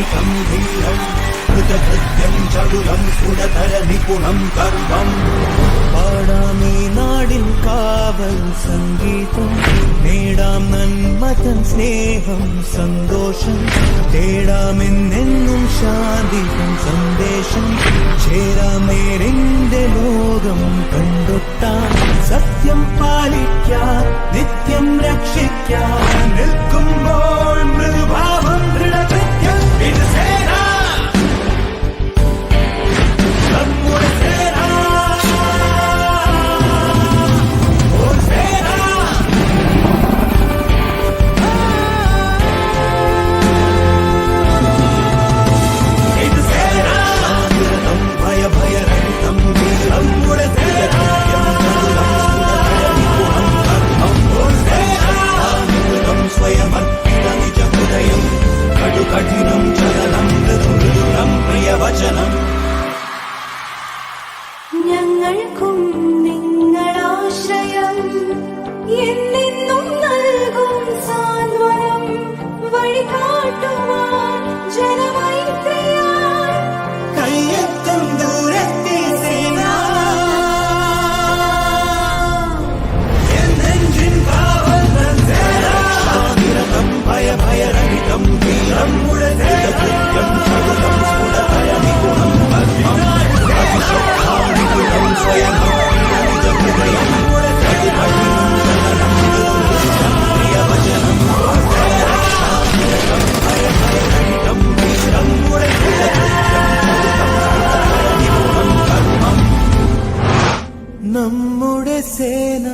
ధీరం కృతకృత్యం చడులం సుడతర నిపుణం కర్వం പാടാമേ നാടിൻ കാവൽ സംഗീതം നേടാം നന്മതൻ സ്നേഹം സന്തോഷം തേടാമെന്നെന്നും ശാന്തിതൻ സന്ദേശം ചേരാം നേരിന്റെ ലോകം കണ്ടെത്താം സത്യം പാലിക്കാൻ നിത്യം രക്ഷിക്കാൻ നിൽക്കുമ്പോൾ മൃദുഭാവം ദൃഢകൃത്യം ഇത് സേന നമ്മുടെ സേന കഠിനം ചലനം മൃദുമൃദുരം പ്രിയവചനം ഞങ്ങൾക്കും നിങ്ങളാശ്രയം എന്നെന്നും നൽകും സാന്ത്വനം വഴികാട്ടുവാൻ ജനമൈത്രിയാൽ കയ്യെത്തും ദൂരത്തെ സേന എന്നെഞ്ചിൻ കാവൽ സേന നിരതം ഭയഭയരഹിതം ധീരം കൃതകൃത്യം ചടുലം സ്ഫുടതര നിപുണം കർമ്മം അതിശക്താനിപുണം സ്വയം നിജഹൃദയം കഠിനം ചലനം മൃദുമൃദുരം പ്രിയവചനം രക്ഷാനിരതം ഭയഭയരഹിതം ധീരം കൃതകൃത്യം ചടുലം സ്ഫുടതര നിപുണം കർമ്മം നമ്മുടെ സേന.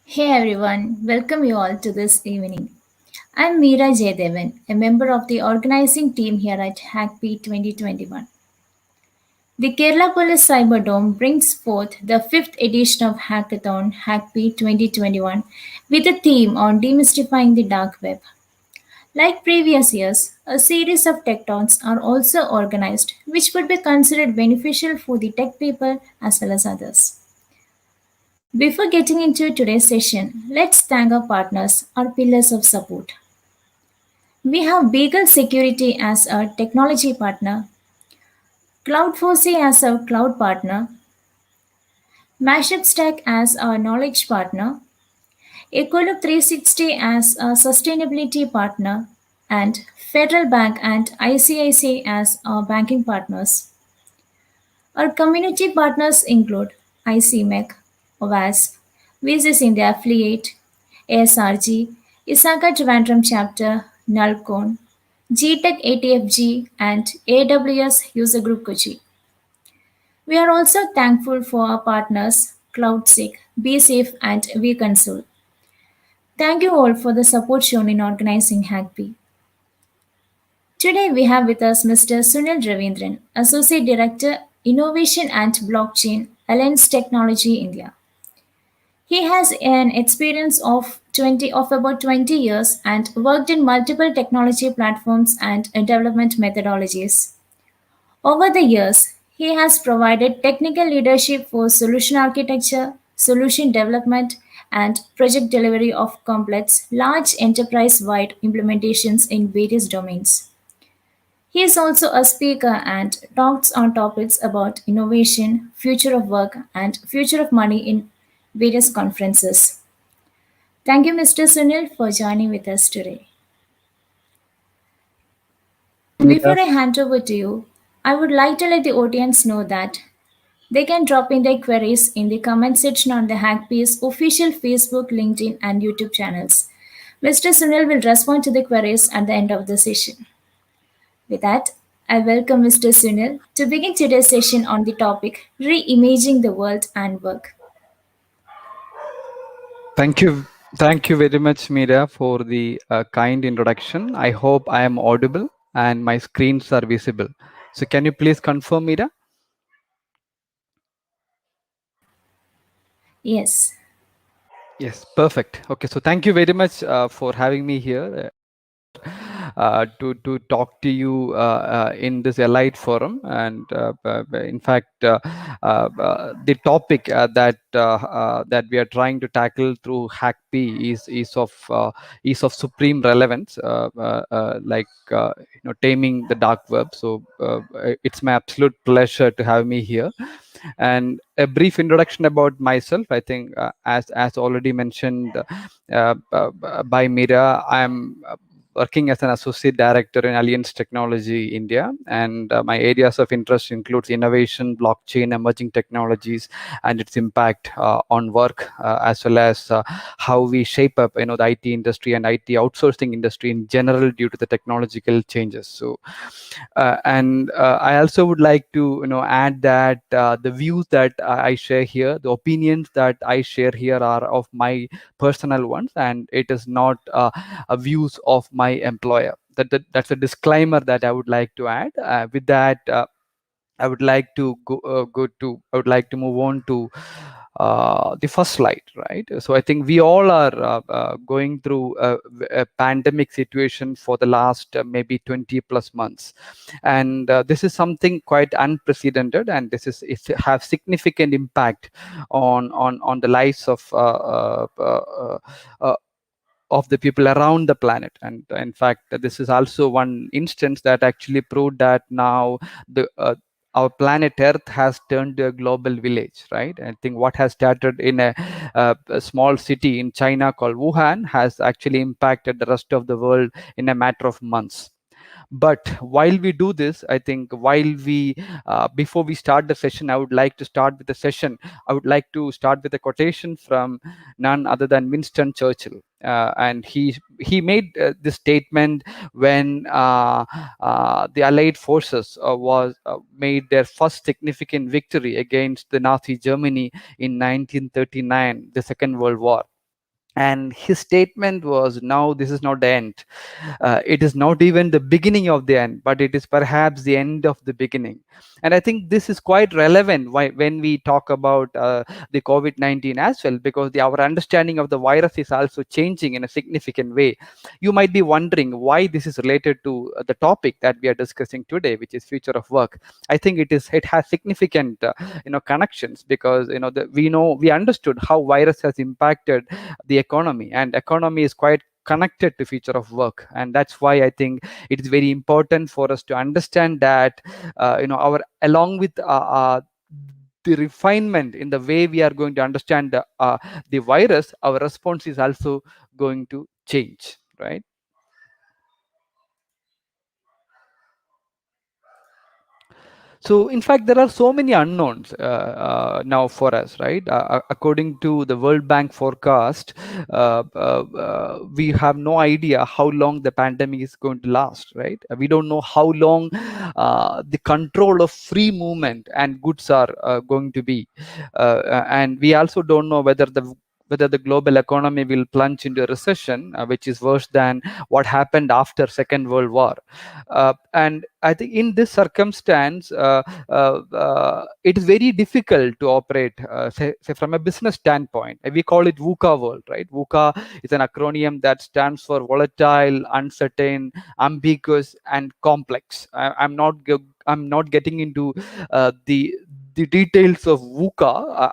Hey everyone, welcome you all to this evening. I'm Meera Jaydevan, a member of the organizing team here at Hackbee 2021. The Kerala Police Cyberdome brings forth the fifth edition of Hackathon Hackbee 2021 with a theme on demystifying the dark web. Like previous years, a series of tech-talks are also organized which would be considered beneficial for the tech people as well as others. Before getting into today's session, let's thank our partners, our pillars of support. We have Beagle Security as our technology partner, Cloud4C as our cloud partner, Mashup Stack as our knowledge partner, Ecolab 360 as our sustainability partner, and Federal Bank and ICICI as our banking partners. Our community partners include ICMEC, OVAS, VSS India Affiliate, ASRG, Isaka Trivandrum Chapter, Nalcon, GTech ATFG, and AWS User Group Kochi. We are also thankful for our partners CloudSeek, BeSafe, and vConsole. Thank you all for the support shown in organizing Hackbee. Today we have with us Mr. Sunil Raveendran, Associate Director, Innovation and Blockchain, Alliance Technology India. He has an experience of about 20 years and worked in multiple technology platforms and development methodologies. Over the years, he has provided technical leadership for solution architecture, solution development, and project delivery of complex, large enterprise-wide implementations in various domains. He is also a speaker and talks on topics about innovation, future of work, and future of money in various conferences. Thank you, Mr. Sunil, for joining with us today. Meera. Before I hand over to you, I would like to let the audience know that they can drop in their queries in the comment section on the Hackpeace official Facebook, LinkedIn, and YouTube channels. Mr. Sunil will respond to the queries at the end of the session. With that, I welcome Mr. Sunil to begin today's session on the topic Reimaging the World and Work. Thank you. Thank you very much, Meera, for the kind introduction. I hope I am audible and my screens are visible. So can you please confirm, Meera? Yes. Yes, perfect. Okay, so thank you very much for having me here. To talk to you in this Allied Forum. And in fact, the topic that we are trying to tackle through HackP is of supreme relevance, taming the dark web. So it's my absolute pleasure to have me here. And a brief introduction about myself. I think, as already mentioned by Mira, I'm working as an associate director in Alliance Technology India, and my areas of interest includes innovation, blockchain, emerging technologies, and its impact on work, as well as how we shape up, the IT industry and IT outsourcing industry in general due to the technological changes. So, and I also would like to, add that the views that I share here, the opinions that I share here, are of my personal ones, and it is not views of my employer. That's a disclaimer that I would like to add. With that, I would like to I would like to move on to the first slide, right? So I think we all are going through a pandemic situation for the last maybe 20 plus months, and this is something quite unprecedented, and it have significant impact on the lives of the people around the planet. And in fact, this is also one instance that actually proved that now the our planet Earth has turned to a global village, right? I think what has started in a small city in China called Wuhan has actually impacted the rest of the world in a matter of months. But while we do this, I think while we before we start the session, I would like to start with the session. I would like to start with a quotation from none other than Winston Churchill. And he made this statement when the Allied forces was made their first significant victory against the Nazi Germany in 1939, the Second World War. And his statement was, "Now this is not the end. It is not even the beginning of the end, but it is perhaps the end of the beginning." And I think this is quite relevant when we talk about the COVID-19 as well, because our understanding of the virus is also changing in a significant way. You might be wondering why this is related to the topic that we are discussing today, which is future of work. I think it has significant connections, because we understood how virus has impacted the economy, and economy is quite connected to future of work. And that's why I think it is very important for us to understand that our along with the refinement in the way we are going to understand the virus, our response is also going to change, right? So, in fact, there are so many unknowns now for us, right? According to the World Bank forecast, we have no idea how long the pandemic is going to last, right? We don't know how long the control of free movement and goods are going to be. And we also don't know whether the global economy will plunge into a recession, which is worse than what happened after Second World War. And I think in this circumstance, it is very difficult to operate, say from a business standpoint. We call it VUCA world, right? VUCA is an acronym that stands for volatile, uncertain, ambiguous, and complex. I'm not getting into the details of VUCA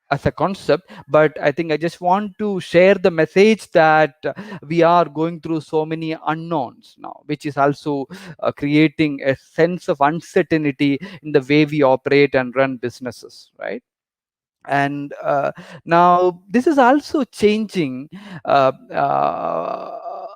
as a concept, but I think I just want to share the message that we are going through so many unknowns now, which is also creating a sense of uncertainty in the way we operate and run businesses, right? And now this is also changing uh, uh,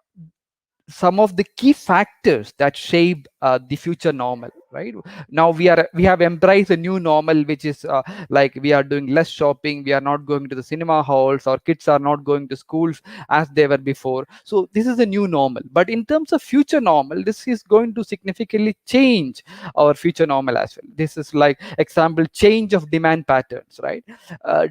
some of the key factors that shape the future normal, right? Now we have embraced a new normal, which is like we are doing less shopping, we are not going to the cinema halls, our kids are not going to schools as they were before. So this is a new normal, but in terms of future normal, this is going to significantly change our future normal as well. This is like example, change of demand patterns, right?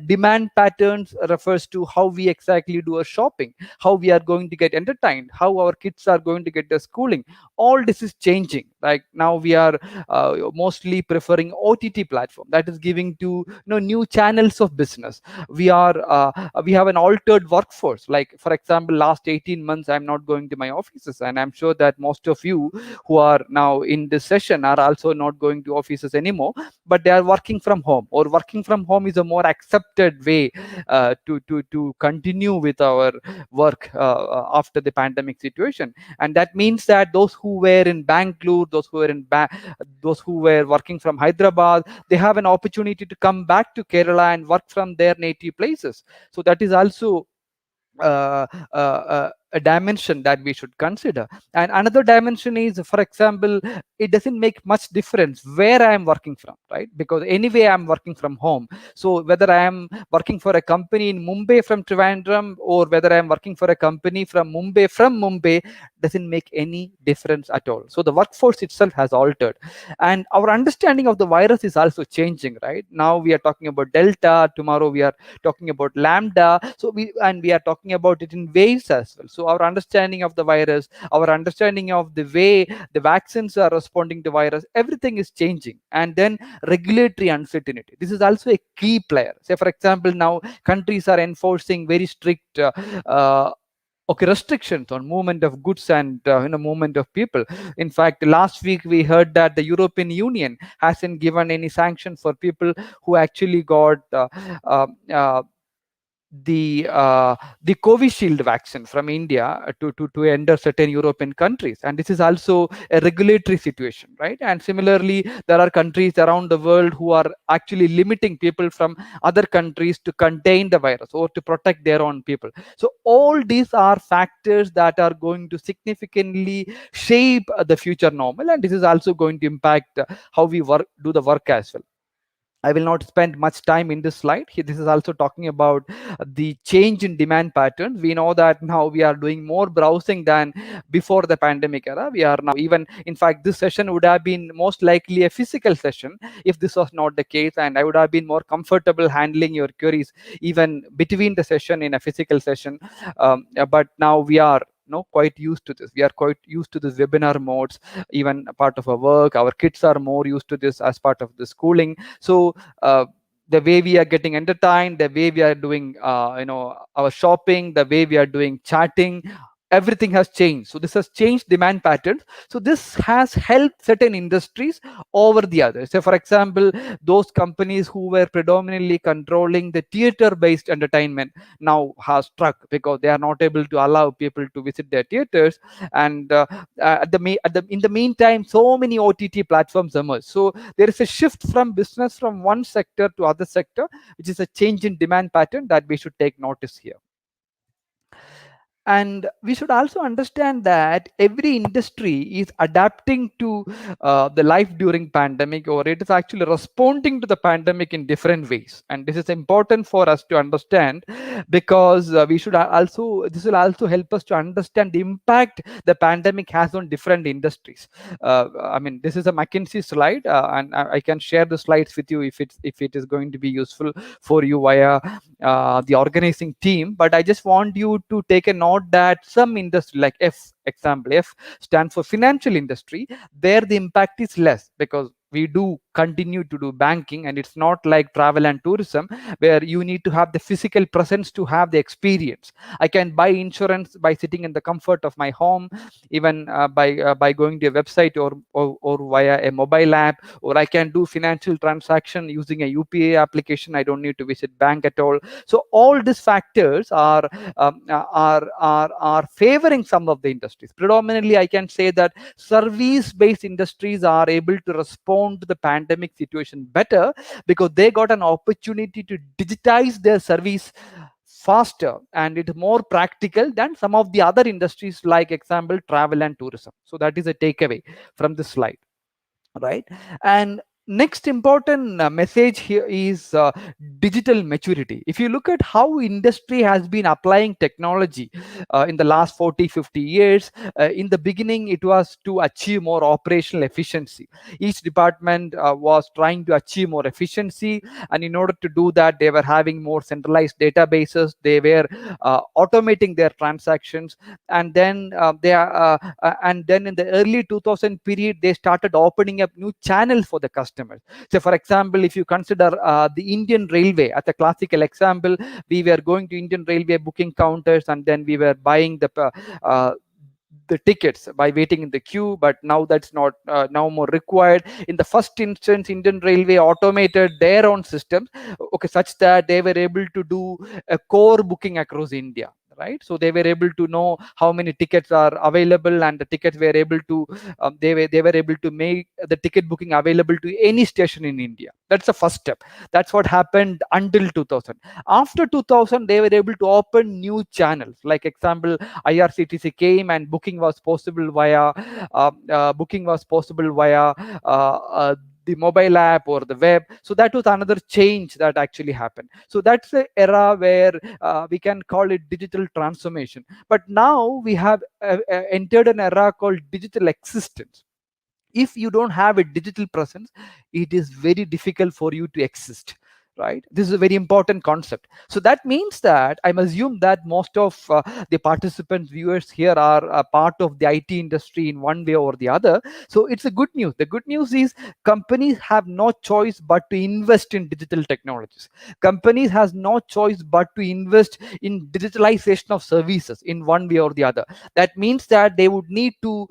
Demand patterns refers to how we exactly do our shopping, how we are going to get entertained, how our kids are going to get their schooling. All this is changing. Like now we are mostly preferring OTT platform that is giving to new channels of business. We have an altered workforce. Like for example, last 18 months I'm not going to my offices, and I'm sure that most of you who are now in this session are also not going to offices anymore, but they are working from home, or working from home is a more accepted way to continue with our work after the pandemic situation. And that means that those who were in Bangalore, those who were working from Hyderabad, they have an opportunity to come back to Kerala and work from their native places. So that is also a dimension that we should consider. And another dimension is, for example, it doesn't make much difference where I am working from, right? Because anyway I'm working from home. So whether I am working for a company in Mumbai from Trivandrum, or whether I am working for a company from Mumbai, doesn't make any difference at all. So the workforce itself has altered, and our understanding of the virus is also changing, right? Now we are talking about Delta, tomorrow we are talking about Lambda. So we are talking about it in waves as well. So our understanding of the virus, our understanding of the way the vaccines are responding to virus, everything is changing. And then regulatory uncertainty, this is also a key player. Say for example, now countries are enforcing very strict uh, okay, restrictions on movement of goods and movement of people. In fact, last week we heard that the European Union hasn't given any sanction for people who actually got uh, uh, the Covishield vaccine from India to enter certain European countries, and this is also a regulatory situation, right? And similarly, there are countries around the world who are actually limiting people from other countries to contain the virus or to protect their own people. So all these are factors that are going to significantly shape the future normal, and this is also going to impact how we do the work as well. I will not spend much time in this slide. This is also talking about the change in demand patterns. We know that now we are doing more browsing than before the pandemic era. We are now, even in fact, this session would have been most likely a physical session if this was not the case, and I would have been more comfortable handling your queries even between the session in a physical session. But now we are quite used to this. We are quite used to this webinar modes, even a part of our work. Our kids are more used to this as part of the schooling. So the way we are getting entertained, the way we are doing our shopping, the way we are doing chatting, everything has changed. So this has changed demand patterns. So this has helped certain industries over the others. So for example, those companies who were predominantly controlling the theater based entertainment now has struck, because they are not able to allow people to visit their theaters. And in the meantime, so many OTT platforms emerge. So there is a shift from business from one sector to other sector, which is a change in demand pattern that we should take notice here. And we should also understand that every industry is adapting to the life during pandemic, or it is actually responding to the pandemic in different ways. And this is important for us to understand, because we should also this will also help us to understand the impact the pandemic has on different industries. I mean, this is a McKinsey slide, and I can share the slides with you if it is going to be useful for you via the organizing team. But I just want you to take a note that some industry, like F stands for financial industry, there the impact is less, because we do continue to do banking, and it's not like travel and tourism where you need to have the physical presence to have the experience. I can buy insurance by sitting in the comfort of my home, even by going to a website, or via a mobile app, or I can do financial transaction using a UPA application. I don't need to visit bank at all. So all these factors are favoring some of the industries. Predominantly, I can say that service based industries are able to respond respond to the pandemic situation better because they got an opportunity to digitize their service faster, and it's more practical than some of the other industries, like example travel and tourism. So that is a takeaway from this slide, right? And next important message here is digital maturity. If you look at how industry has been applying technology in the last 40-50 years, in the beginning it was to achieve more operational efficiency. Each department was trying to achieve more efficiency, and in order to do that they were having more centralized databases, they were automating their transactions, and then and then in the early 2000 period they started opening up new channels for the customers. So for example, if you consider the Indian Railway as a classical example, we were going to Indian Railway booking counters, and then we were buying the tickets by waiting in the queue, but now that's not now more required. In the first instance, Indian Railway automated their own systems, okay, such that they were able to do a core booking across India, right? So they were able to know how many tickets are available, and the tickets were able to they were able to make the ticket booking available to any station in India. That's the first step. That's what happened until 2000. After 2000 they were able to open new channels, like example IRCTC came, and booking was possible via the mobile app or the web. So that was another change that actually happened. So that's the era where we can call it digital transformation. But now we have entered an era called digital existence. If you don't have a digital presence, it is very difficult for you to exist, right? This is a very important concept. So that means that I'm assume that most of the participants, viewers here are a part of the IT industry in one way or the other. So it's a good news. The good news is companies have no choice but to invest in digital technologies. Companies has no choice but to invest in digitalization of services in one way or the other. That means that they would need to,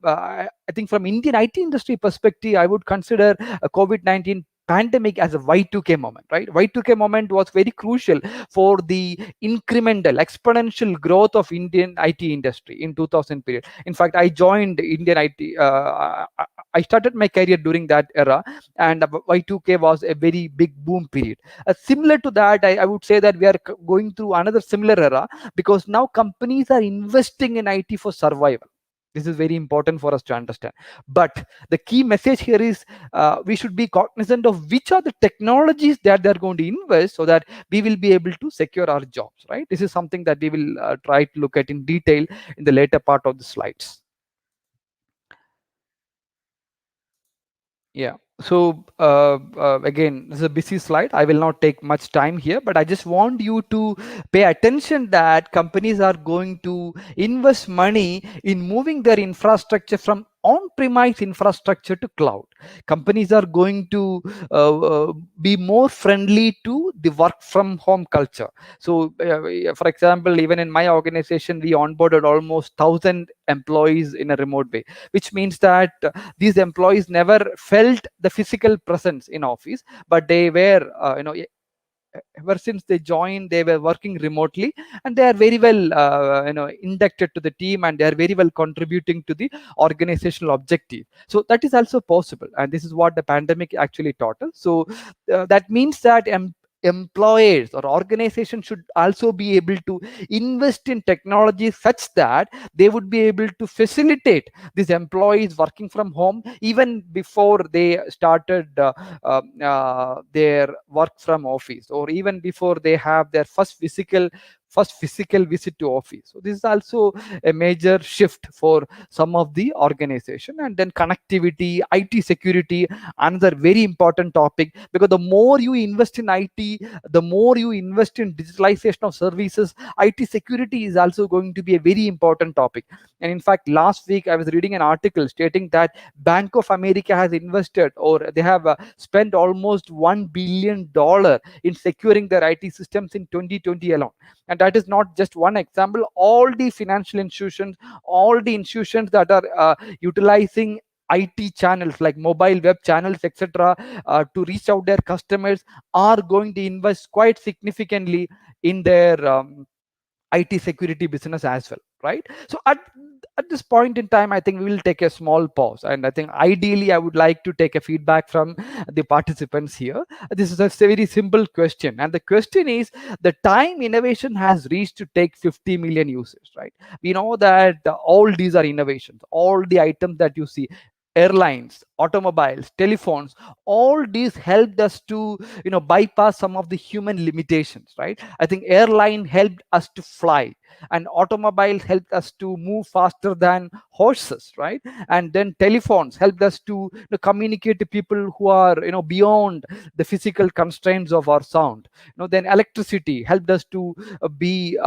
I think from Indian IT industry perspective, I would consider a COVID-19 pandemic as a Y2K moment, right? Y2K moment was very crucial for the incremental, exponential growth of Indian IT industry in 2000 period. In fact, I joined Indian IT. I started my career during that era, and Y2K was a very big boom period. Similar to that, I would say that we are going through another similar era, because now companies are investing in IT for survival. This is very important for us to understand. But the key message here is we should be cognizant of which are the technologies that they're going to invest, so that we will be able to secure our jobs, right? This is something that we will try to look at in detail in the later part of the slides. Yeah. So again, this is a busy slide. I will not take much time here, but I just want you to pay attention that companies are going to invest money in moving their infrastructure from on-premise infrastructure to cloud. Companies are going to be more friendly to the work from home culture. So for example, even in my organization, we onboarded almost 1,000 employees in a remote way, which means that these employees never felt the physical presence in office, but they were ever since they joined, they were working remotely, and they are very well inducted to the team, and they are very well contributing to the organizational objective. So that is also possible, and this is what the pandemic actually taught us. So that means that employers or organizations should also be able to invest in technology such that they would be able to facilitate these employees working from home even before they started their work from office, or even before they have their first physical visit to office. So this is also a major shift for some of the organization. And then connectivity, IT security, another very important topic, because the more you invest in IT, the more you invest in digitalization of services, IT security is also going to be a very important topic. And in fact, last week I was reading an article stating that Bank of America has invested, or they have spent almost $1 billion in securing their IT systems in 2020 alone. And that is not just one example. All the financial institutions, all the institutions that are utilizing IT channels like mobile web channels, etc., to reach out their customers, are going to invest quite significantly in their IT security business as well, right? So at this point in time, I think we will take a small pause, and I think ideally I would like to take a feedback from the participants here. This is a very simple question, and the question is: the time innovation has reached to take 50 million users, right? We know that all these are innovations, all the items that you see, airlines, automobiles, telephones, all these helped us to bypass some of the human limitations, right? I think airline helped us to fly, and automobiles helped us to move faster than horses, right? And then telephones helped us to communicate to people who are beyond the physical constraints of our sound. Then electricity helped us to be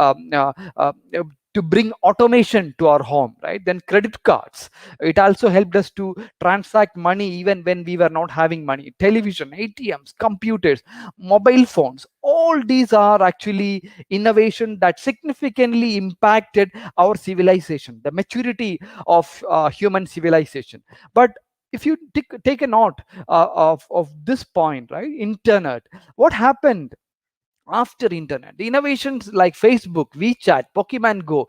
to bring automation to our home, right? Then credit cards, it also helped us to transact money even when we were not having money. Television, ATMs, computers, mobile phones, all these are actually innovation that significantly impacted our civilization, the maturity of human civilization. But if you take a note of this point, right? Internet, what happened after internet? The innovations like Facebook, WeChat, Pokemon Go,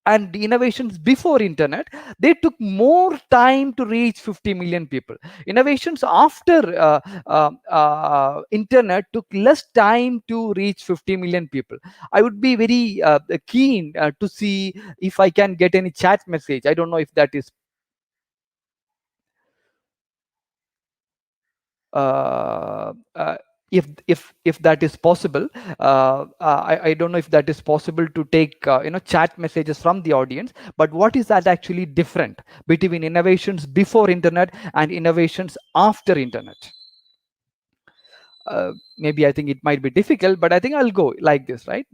and the innovations before internet, they took more time to reach 50 million people. Innovations after internet took less time to reach 50 million people. I would be very keen to see if I can get any chat message. I don't know if that is uh, uh, if that is possible. I don't know if that is possible to take chat messages from the audience. But what is that actually different between innovations before internet and innovations after internet? Maybe I think it might be difficult, but I think I'll go like this, right?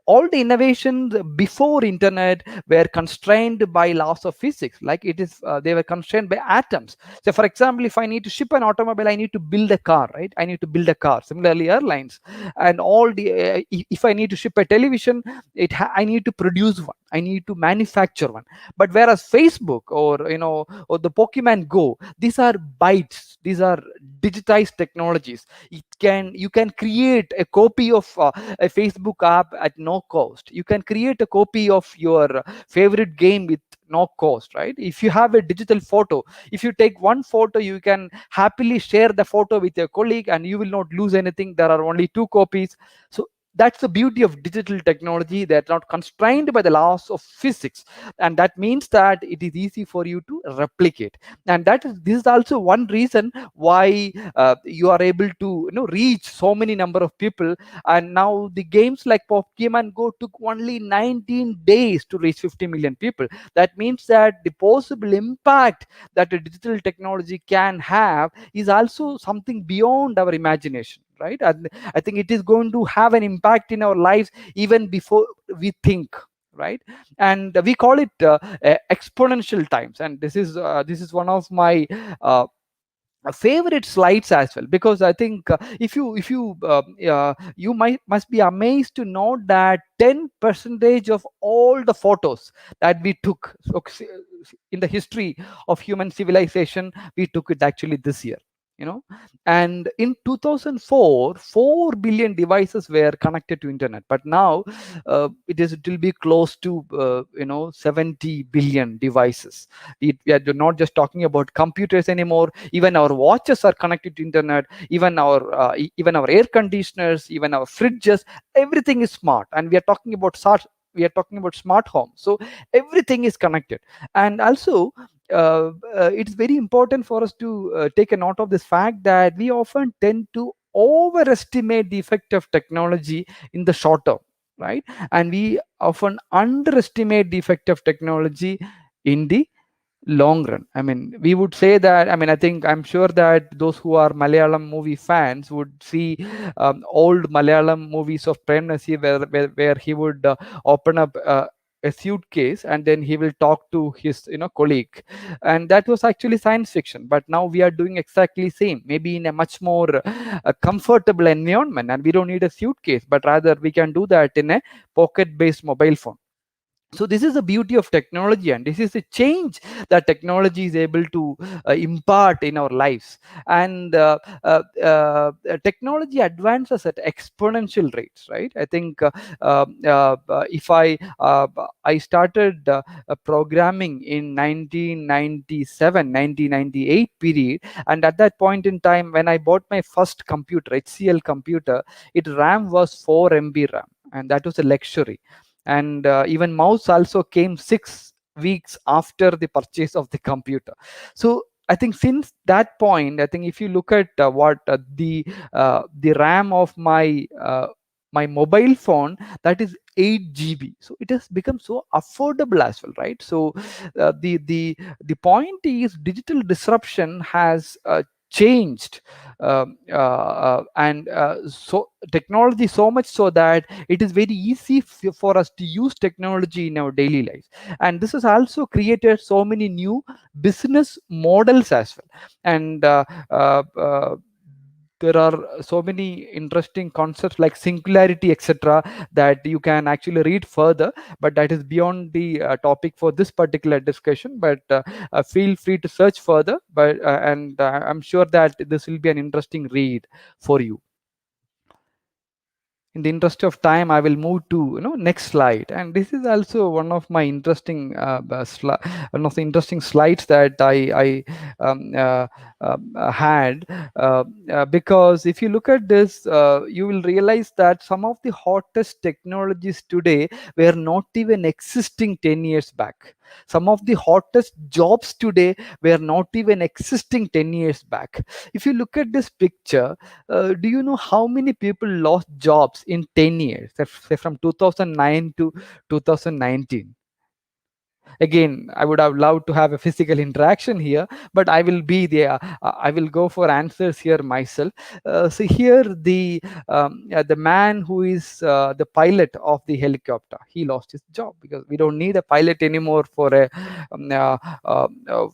All the innovations before internet were constrained by laws of physics. Like it is, they were constrained by atoms. So, for example, if I need to ship an automobile, I need to build a car, right? I need to build a car. Similarly, airlines and all the. If I need to ship a television, I need to produce one. I need to manufacture one. But whereas Facebook or the Pokemon Go, these are bytes. These are digitized technologies. You can create a copy of a Facebook app at no cost. You can create a copy of your favorite game with no cost, right? If you have a digital photo, if you take one photo, you can happily share the photo with your colleague and you will not lose anything. There are only two copies. So that's the beauty of digital technology. They're not constrained by the laws of physics, and that means that it is easy for you to replicate. And this is also one reason why you are able to reach so many number of people. And now the games like Pokemon Go took only 19 days to reach 50 million people. That means that the possible impact that a digital technology can have is also something beyond our imagination, right? And I think it is going to have an impact in our lives even before we think, right? And we call it exponential times. And this is one of my uh, favorite slides as well, because I think you must be amazed to know that 10 percentage of all the photos that we took in the history of human civilization, we took it actually this year. And in 2004, 4 billion devices were connected to internet, but now it will be close to 70 billion devices. We are not just talking about computers anymore. Even our watches are connected to internet. Even our air conditioners, even our fridges, everything is smart. And we are talking about smart home. So everything is connected. And also it's very important for us to take a note of this fact that we often tend to overestimate the effect of technology in the short term, right? And we often underestimate the effect of technology in the long run. I mean, we would say that, I'm sure that those who are Malayalam movie fans would see old Malayalam movies of Prem Nasir, where he would open up a suitcase and then he will talk to his colleague, and that was actually science fiction. But now we are doing exactly same, maybe in a much more comfortable environment, and we don't need a suitcase, but rather we can do that in a pocket based mobile phone. So this is the beauty of technology, and this is the change that technology is able to impart in our lives. And technology advances at exponential rates, right? I think if I started programming in 1997 1998 period, and at that point in time when I bought my first computer, HCL computer, its RAM was 4 MB RAM, and that was a luxury. And even mouse also came 6 weeks after the purchase of the computer. So I think since that point, I think if you look at what the RAM of my mobile phone, that is 8 GB, so it has become so affordable as well, right? So the point is digital disruption has changed, and so technology so much so that it is very easy for us to use technology in our daily lives. And this has also created so many new business models as well. And there are so many interesting concepts like singularity, etc., that you can actually read further, but that is beyond the topic for this particular discussion. But feel free to search further, but and I'm sure that this will be an interesting read for you. In the interest of time, I will move to next slide. And this is also one of my interesting one of the interesting slides that I had, because if you look at this, you will realize that some of the hottest technologies today were not even existing 10 years back. Some of the hottest jobs today were not even existing 10 years back. If you look at this picture, do you know how many people lost jobs in 10 years, say from 2009 to 2019? Again, I would have loved to have a physical interaction here, but I will be there. I will go for answers here myself. So here the man who is the pilot of the helicopter, he lost his job because we don't need a pilot anymore for a um, uh, uh, uh,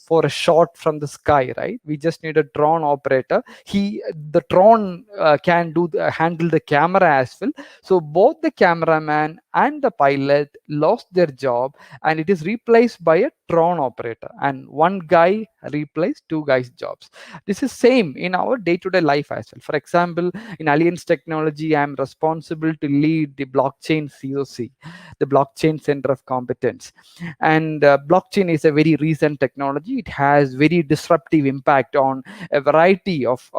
for a shot from the sky, right? We just need a drone operator. The drone can handle the camera as well. So both the cameraman and the pilot lost their job, and it is replaced by a drone operator, and one guy replaced two guys jobs. This is same in our day-to-day life as well. For example, in Alliance Technology, I am responsible to lead the blockchain COC, the blockchain center of competence. And blockchain is a very recent technology. It has very disruptive impact on a variety of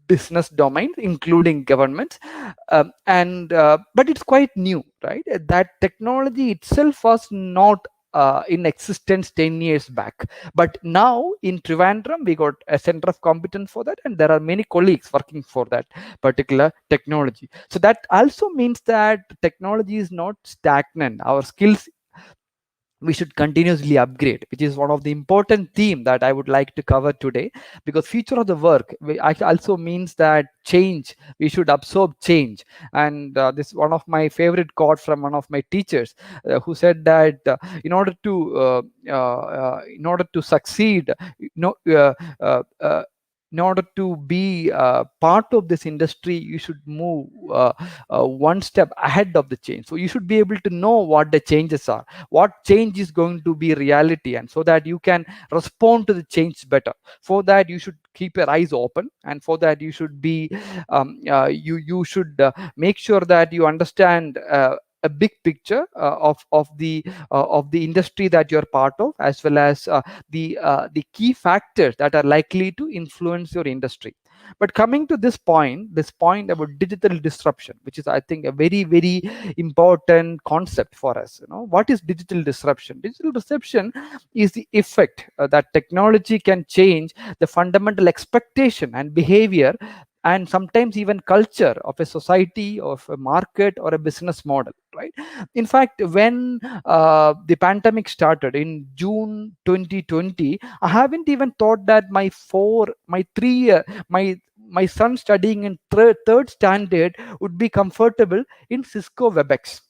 business domains, including governments. And But it's quite new, right? That technology itself was not in existence 10 years back, but now in Trivandrum we got a center of competence for that, and there are many colleagues working for that particular technology. So that also means that technology is not stagnant. Our skills, we should continuously upgrade, which is one of the important theme that I would like to cover today. Because future of the work also means that change, we should absorb change. And this is one of my favorite quote from one of my teachers, who said that in order to succeed, you know uh, uh, uh, in order to be part of this industry, you should move one step ahead of the change. So you should be able to know what the changes are, what change is going to be reality, and so that you can respond to the change better. For that, you should keep your eyes open, and for that you should be you should make sure that you understand a big picture of the industry that you're part of, as well as the key factors that are likely to influence your industry. But coming to this point about digital disruption, which is, I think, a very, very important concept for us. What is digital disruption? Digital disruption is the effect that technology can change the fundamental expectation and behavior, and sometimes even culture of a society, of a market, or a business model, right? In fact, when the pandemic started in June 2020, I haven't even thought that my son studying in third standard would be comfortable in Cisco WebEx.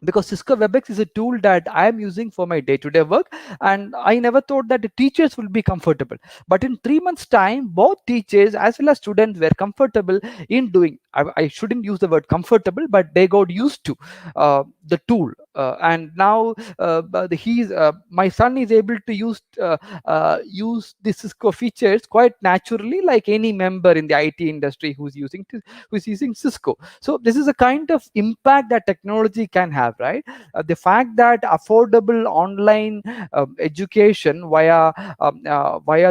because Cisco WebEx is a tool that I am using for my day-to-day work, and I never thought that the teachers will be comfortable. But in 3 months' time, both teachers as well as students were comfortable in doing. I shouldn't use the word comfortable, but they got used to the tool, and now my son is able to use the Cisco features quite naturally, like any member in the IT industry who's using Cisco. So this is a kind of impact that technology can have, right? The fact that affordable online education via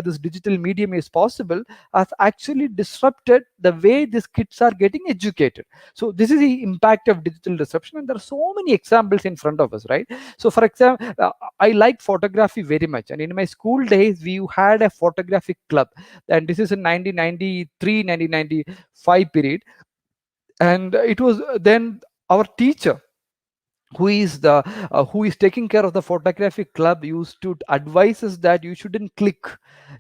this digital medium is possible has actually disrupted the way these kids are getting educated. So this is the impact of digital disruption, and there are so many examples in front of us, right? So for example, I like photography very much, and in my school days we had a photographic club, and this is in 1993 1995 period. And it was then our teacher who is taking care of the photography club used to advise us that you shouldn't click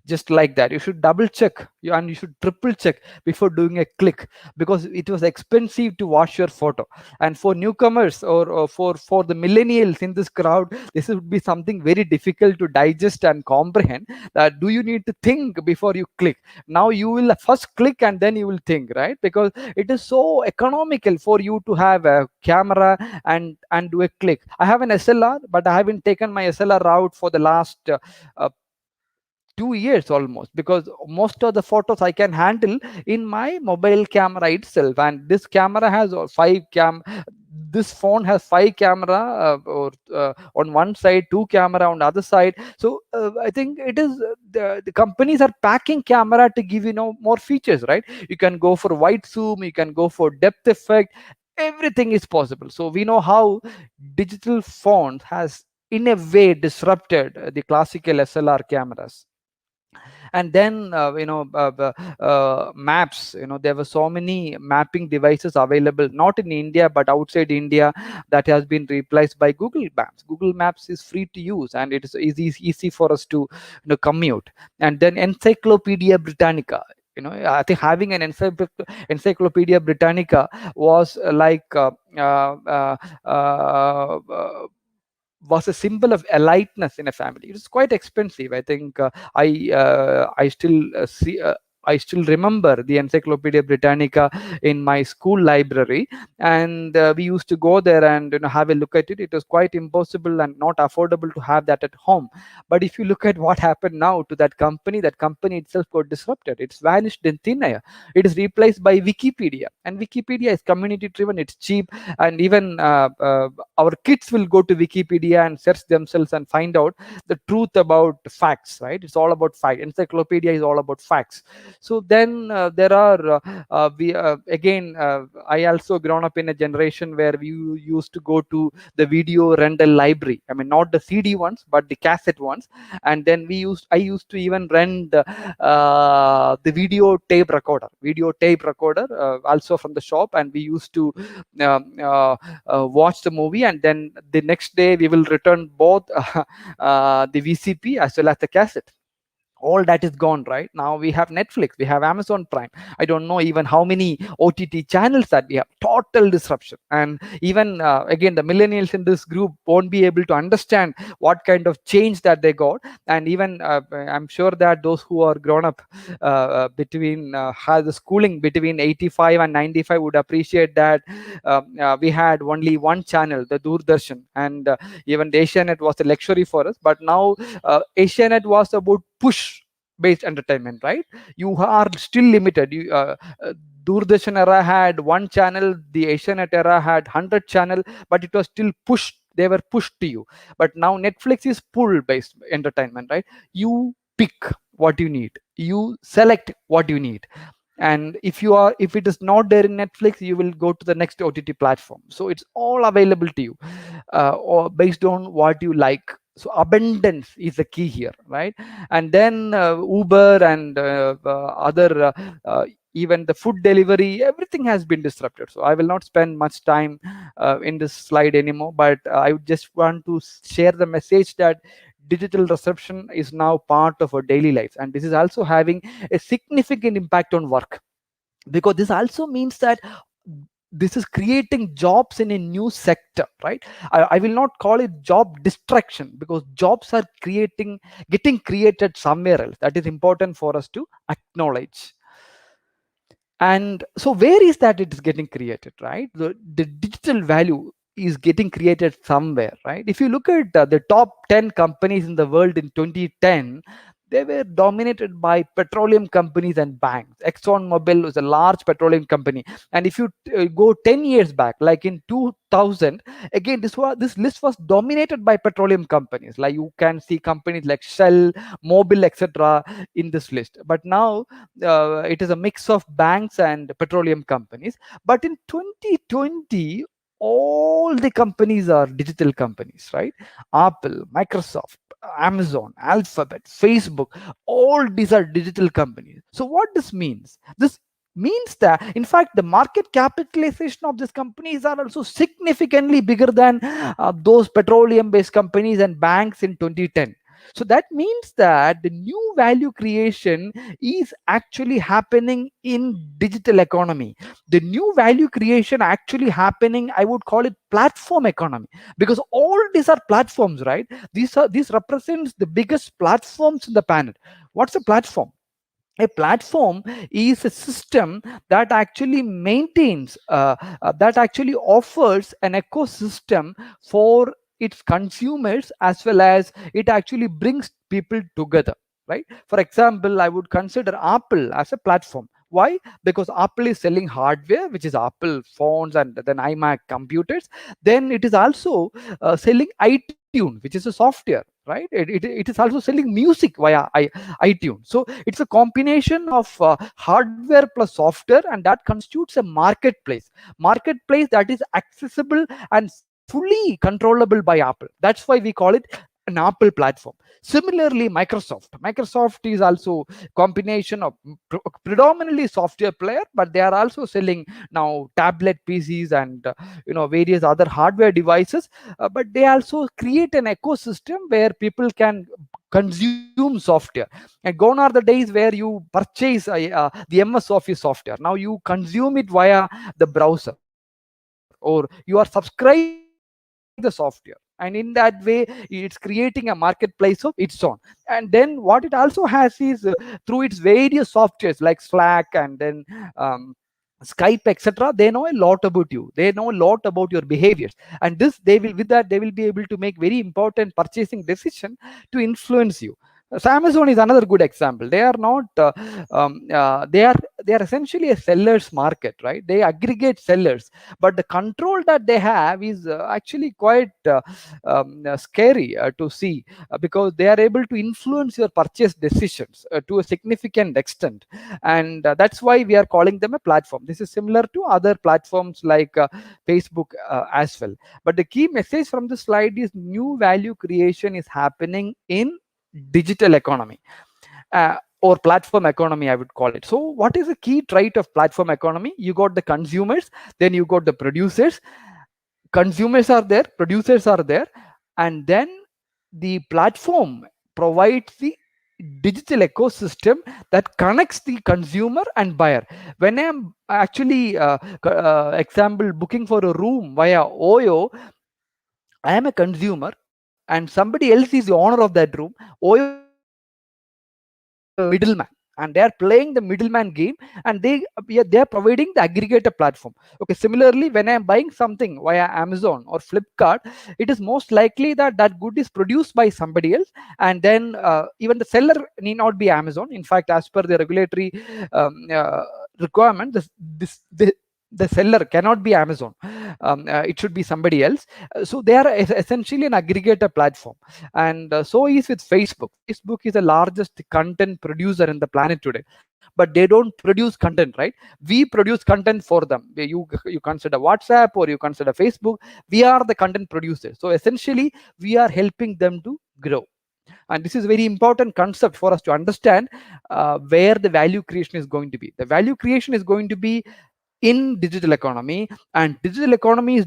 just like that. You should double check and you should triple check before doing a click, because it was expensive to wash your photo. And for newcomers, or for the millennials in this crowd, this would be something very difficult to digest and comprehend, that do you need to think before you click. Now you will first click and then you will think, right? Because it is so economical for you to have a camera and do a click. I have an SLR, but I haven't taken my SLR out for the last uh, 2 years almost, because most of the photos I can handle in my mobile camera itself. And this camera has this phone has five camera, or on one side, two camera on the other side. So I think it is the companies are packing camera to give more features, right? You can go for wide zoom, you can go for depth effect, everything is possible. So we know how digital font has in a way disrupted the classical SLR cameras. And then maps, there were so many mapping devices available, not in India but outside India, that has been replaced by Google Maps. Google Maps is free to use, and it is easy for us to commute. And then Encyclopedia Britannica, I think having an Encyclopedia Britannica was uh, uh, uh, was a symbol of eliteness in a family. It was quite expensive. I think I still see. I still remember the Encyclopedia Britannica in my school library, and we used to go there and have a look at it. It was quite impossible and not affordable to have that at home. But if you look at what happened now to that company itself got disrupted. It's vanished in thin air. It is replaced by Wikipedia, and Wikipedia is community driven. It's cheap, and even our kids will go to Wikipedia and search themselves and find out the truth about facts, right? It's all about fact. Encyclopedia is all about facts. So then there are we again I also grown up in a generation where we used to go to the video rental library. I mean, not the CD ones but the cassette ones. And then I used to even rent the video tape recorder also from the shop, and we used to watch the movie, and then the next day we will return both the VCP as well as the cassette. All that is gone. Right now we have Netflix, we have Amazon Prime. I don't know even how many OTT channels that we have. Total disruption. And even again, the millennials in this group won't be able to understand what kind of change that they got. And even I'm sure that those who are grown up between has the schooling between 85 and 95 would appreciate that we had only one channel, the Doordarshan, and even the Asianet was a luxury for us. But now Asianet was about push based entertainment, right? You are still limited. Doordarshan era had one channel, the Asianet era had 100 channel, but it was still pushed. They were pushed to you. But now Netflix is pull based entertainment, right? You pick what you need, you select what you need, and if it is not there in Netflix, you will go to the next OTT platform. So it's all available to you, or based on what you like. So abundance is the key here, right? And then Uber and other even the food delivery, everything has been disrupted. So I will not spend much time in this slide anymore, but I just want to share the message that digital disruption is now part of our daily lives, and this is also having a significant impact on work, because this also means that this is creating jobs in a new sector, right? I will not call it job distraction, because jobs are getting created somewhere else. That is important for us to acknowledge. And so where is that it is getting created, right? The digital value is getting created somewhere, right? If you look at the top 10 companies in the world in 2010, they were dominated by petroleum companies and banks. ExxonMobil was a large petroleum company. And if you go 10 years back, like in 2000, again this list was dominated by petroleum companies. Like you can see companies like Shell, Mobil, etc. in this list. But now it is a mix of banks and petroleum companies. But in 2020, all the companies are digital companies, right? Apple, Microsoft, Amazon, Alphabet, Facebook, all these are digital companies. So what this means? This means that in fact the market capitalization of these companies are also significantly bigger than those petroleum based companies and banks in 2010. So that means that the new value creation is actually happening in digital economy. The new value creation actually happening, I would call it platform economy, because all these are platforms, right? These represents the biggest platforms in the planet. What's a platform? A platform is a system that actually maintains that actually offers an ecosystem for its consumers, as well as it actually brings people together, right? For example, I would consider Apple as a platform. Why? Because Apple is selling hardware, which is Apple phones and then iMac computers. Then it is also selling iTunes, which is a software, right? It is also selling music via iTunes. So it's a combination of hardware plus software, and that constitutes a marketplace that is accessible and fully controllable by Apple. That's why we call it an Apple platform. Similarly, Microsoft is also combination of predominantly software player, but they are also selling now tablet PCs and various other hardware devices. But they also create an ecosystem where people can consume software. And gone are the days where you purchase the MS Office software. Now you consume it via the browser, or you are subscribing the software, and in that way it's creating a marketplace of its own. And then what it also has is through its various softwares like Slack and then Skype, etc. They know a lot about you, they know a lot about your behaviors, and this they will with that they will be able to make very important purchasing decision to influence you. So Amazon is another good example. They are not they are essentially a seller's market, right? They aggregate sellers, but the control that they have is actually quite scary to see, because they are able to influence your purchase decisions to a significant extent. And that's why we are calling them a platform. This is similar to other platforms like Facebook as well. But the key message from the slide is new value creation is happening in digital economy, or platform economy, I would call it. So what is the key trait of platform economy? You got the consumers, then you got the producers. Consumers are there, producers are there, and then the platform provides the digital ecosystem that connects the consumer and buyer. When I'm actually example booking for a room via Oyo, I am a consumer and somebody else is the owner of that room. Oyo is acting as a middleman, and they are playing the middleman game, and they are providing the aggregator platform. Okay, similarly, when I am buying something via Amazon or Flipkart, it is most likely that that good is produced by somebody else, and then even the seller need not be Amazon. In fact, as per the regulatory requirement, the seller cannot be Amazon. It should be somebody else. So they are essentially an aggregator platform. And so is with Facebook. Facebook is the largest content producer in the planet today, but they don't produce content, right? We produce content for them. You consider WhatsApp or you consider Facebook, we are the content producers. So essentially we are helping them to grow. And this is a very important concept for us to understand where the value creation is going to be. The value creation is going to be in digital economy, and digital economy is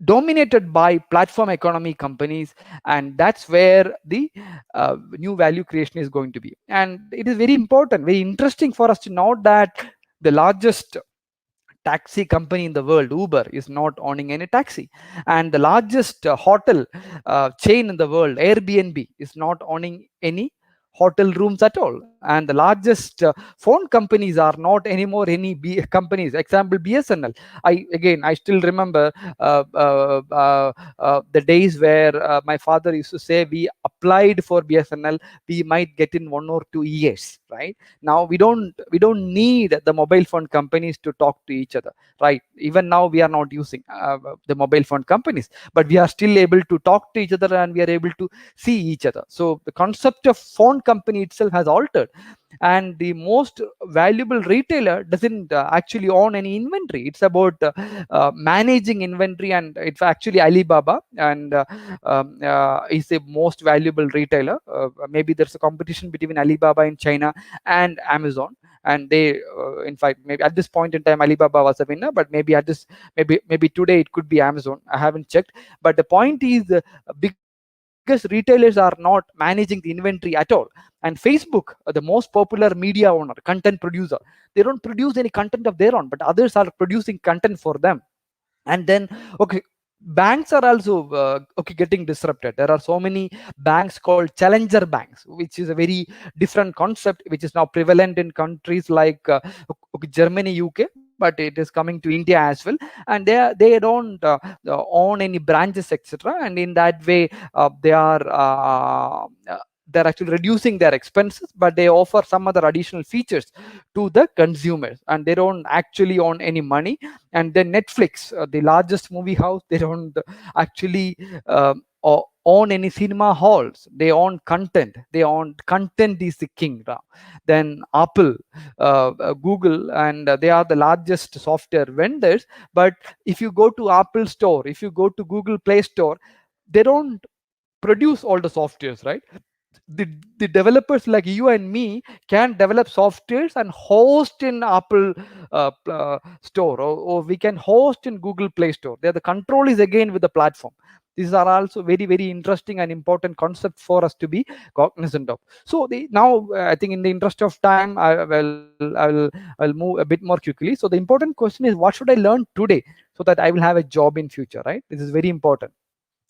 dominated by platform economy companies, and that's where the new value creation is going to be. And it is very important, very interesting for us to note that the largest taxi company in the world, Uber, is not owning any taxi. And the largest hotel chain in the world, Airbnb, is not owning any hotel rooms at all. And the largest phone companies are not anymore any companies. Example, BSNL. I still remember the days where my father used to say, we applied for BSNL, we might get in 1 or 2 years, right? Now we don't need the mobile phone companies to talk to each other, right? Even now we are not using the mobile phone companies, but we are still able to talk to each other, and we are able to see each other. So the concept of phone company itself has altered. And the most valuable retailer doesn't actually own any inventory. It's about managing inventory, and it's actually Alibaba, and is the most valuable retailer. Maybe there's a competition between Alibaba in China and Amazon, and they in fact, maybe at this point in time Alibaba was a winner, but maybe at this maybe today it could be Amazon. I haven't checked. But the point is, biggest retailers are not managing the inventory at all. And Facebook, the most popular media owner, content producer, they don't produce any content of their own, but others are producing content for them. And then, okay, banks are also okay, getting disrupted. There are so many banks called challenger banks, which is a very different concept, which is now prevalent in countries like okay, Germany, UK, but it is coming to India as well. And they don't own any branches, etc. And in that way, they're actually reducing their expenses, but they offer some other additional features to the consumers, and they don't actually own any money. And then Netflix, the largest movie house, they don't actually own any cinema halls. They own content. They own content is the king now. Then Apple, Google, and they are the largest software vendors. But if you go to Apple Store, if you go to Google Play Store, they don't produce all the softwares, right? The developers like you and me can develop softwares and host in Apple store, or we can host in Google Play Store. There the control is again with the platform. These are also very, very interesting and important concepts for us to be cognizant of. So now I think in the interest of time, I'll move a bit more quickly. So the important question is, what should I learn today so that I will have a job in future, right? This is very important.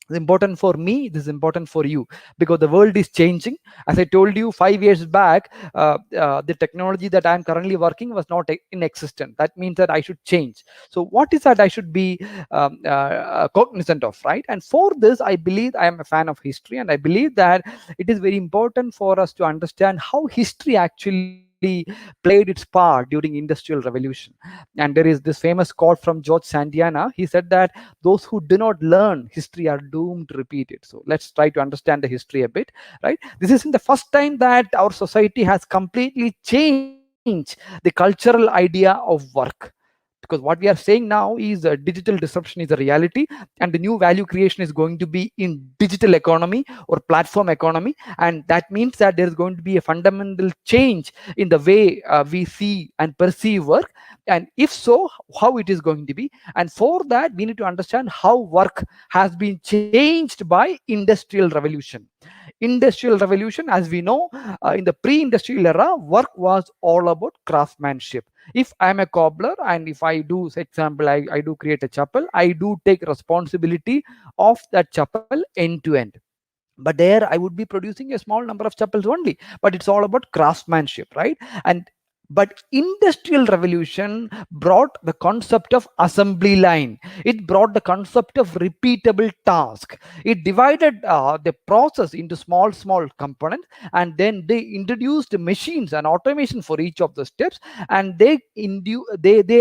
It's important for me, this is important for you, because the world is changing. As I told you 5 years back, the technology that I'm currently working was not in existence. That means that I should change. So what is that I should be cognizant of, right? And for this, I believe, I am a fan of history, and I believe that it is very important for us to understand how history actually played its part during industrial revolution. And there is this famous quote from George Santayana. He said that those who do not learn history are doomed to repeat it. So let's try to understand the history a bit, right? This isn't the first time that our society has completely changed the cultural idea of work, because what we are saying now is digital disruption is a reality, and the new value creation is going to be in digital economy or platform economy. And that means that there is going to be a fundamental change in the way we see and perceive work. And if so, how it is going to be. And for that, we need to understand how work has been changed by industrial revolution. Industrial revolution, as we know, in the pre-industrial era, work was all about craftsmanship. If I'm a cobbler, and if I do, for example, I do create a chapel, I do take responsibility of that chapel end to end. But there I would be producing a small number of chapels only, but it's all about craftsmanship, right? And but industrial revolution brought the concept of assembly line. It brought the concept of repeatable task. It divided the process into small components, and then they introduced machines and automation for each of the steps. And they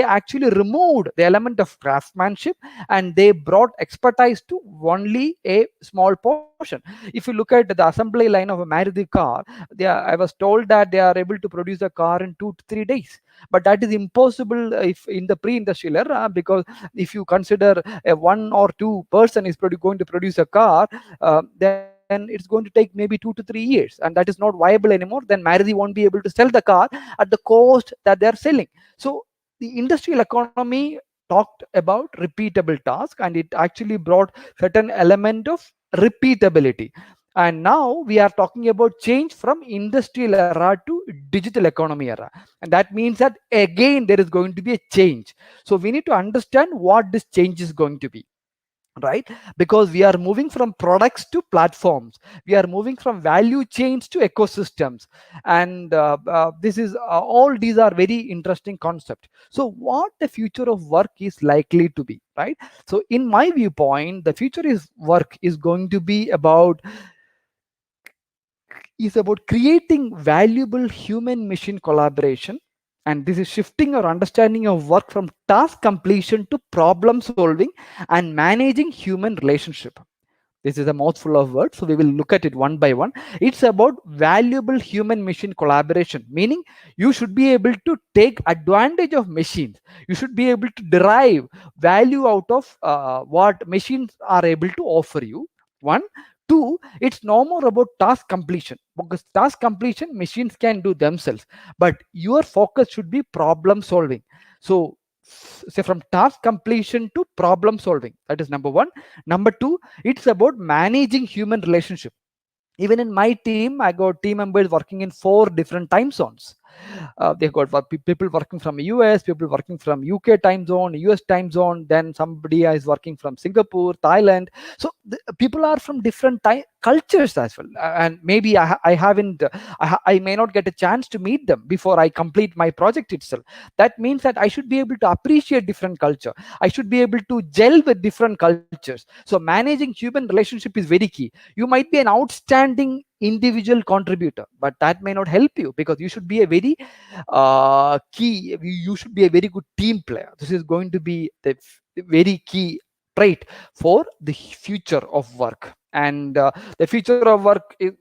actually removed the element of craftsmanship, and they brought expertise to only a small portion. If you look at the assembly line of a Maruti car, I was told that they are able to produce a car in 2 to 3 days. But that is impossible if in the pre-industrial era, because if you consider a 1 or 2 person is going to produce a car, then it's going to take maybe 2 to 3 years, and that is not viable anymore. Then Maruti won't be able to sell the car at the cost that they are selling. So the industrial economy talked about repeatable task, and it actually brought certain element of repeatability. And now we are talking about change from industrial era to digital economy era, and that means that again there is going to be a change. So we need to understand what this change is going to be, right? Because we are moving from products to platforms, we are moving from value chains to ecosystems, and this is all these are very interesting concepts. So what the future of work is likely to be, right? So in my viewpoint, the future is work is going to be about creating valuable human machine collaboration, and this is shifting our understanding of work from task completion to problem solving and managing human relationship. This is a mouthful of words, so we will look at it one by one. It's about valuable human machine collaboration, meaning you should be able to take advantage of machines, you should be able to derive value out of what machines are able to offer you. One. Two, it's no more about task completion, because task completion machines can do themselves, but your focus should be problem solving. So say from task completion to problem solving, that is number one. Number two, it's about managing human relationship. Even in my team, I got team members working in 4 different time zones. They got people working from US, people working from UK time zone, US time zone, then somebody is working from Singapore, Thailand. So people are from different cultures as well. And maybe I haven't I may not get a chance to meet them before I complete my project itself. That means that I should be able to appreciate different culture, I should be able to gel with different cultures. So managing human relationship is very key. You might be an outstanding individual contributor, but that may not help you, because you should be a very key, you should be a very good team player. This is going to be the very key trait for the future of work. And the future of work is,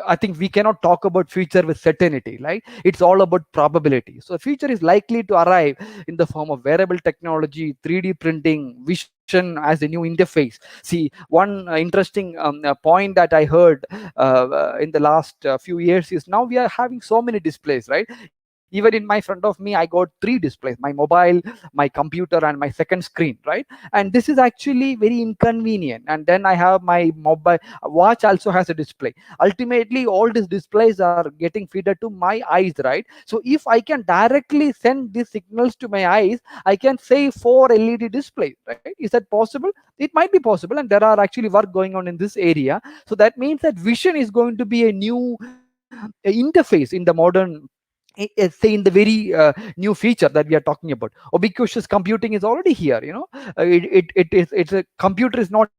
I think we cannot talk about future with certainty, right? It's all about probability. So the future is likely to arrive in the form of wearable technology, 3D printing, vision as a new interface. See, one interesting point that I heard in the last few years is now we are having so many displays, right? Even in my front of me, I got 3 displays: my mobile, my computer, and my second screen, right? And this is actually very inconvenient. And then I have my mobile watch also has a display. Ultimately, all these displays are getting fed to my eyes, right? So if I can directly send these signals to my eyes, I can say 4 LED displays, right? Is that possible? It might be possible, and there are actually work going on in this area. So that means that vision is going to be a new interface in the modern, say in the very new feature that we are talking about. Ubiquitous computing is already here, it's a computer is not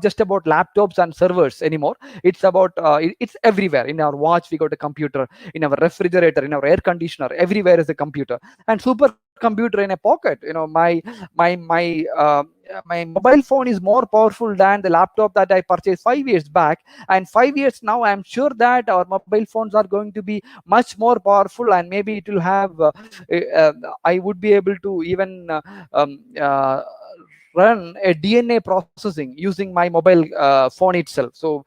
just about laptops and servers anymore. It's about it's everywhere. In our watch we got a computer, in our refrigerator, in our air conditioner, everywhere is a computer. And supercomputer in a pocket. My mobile phone is more powerful than the laptop that I purchased 5 years back. And 5 years now, I'm sure that our mobile phones are going to be much more powerful, and maybe it will have I would be able to even um, uh, run a DNA processing using my mobile phone itself. So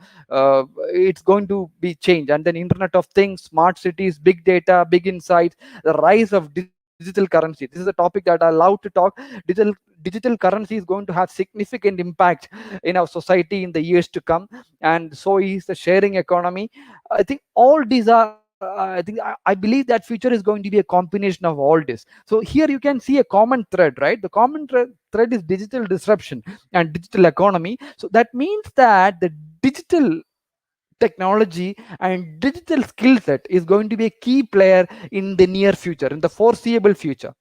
it's going to be changed. And then Internet of Things, smart cities, big data, big insights, the rise of digital currency. This is a topic that I love to talk. Digital currency is going to have significant impact in our society in the years to come, and so is the sharing economy. I think all these are I believe that future is going to be a combination of all this. So here you can see a common thread, right? The common thread is digital disruption and digital economy. So that means that the digital technology and digital skill set is going to be a key player in the near future, in the foreseeable future.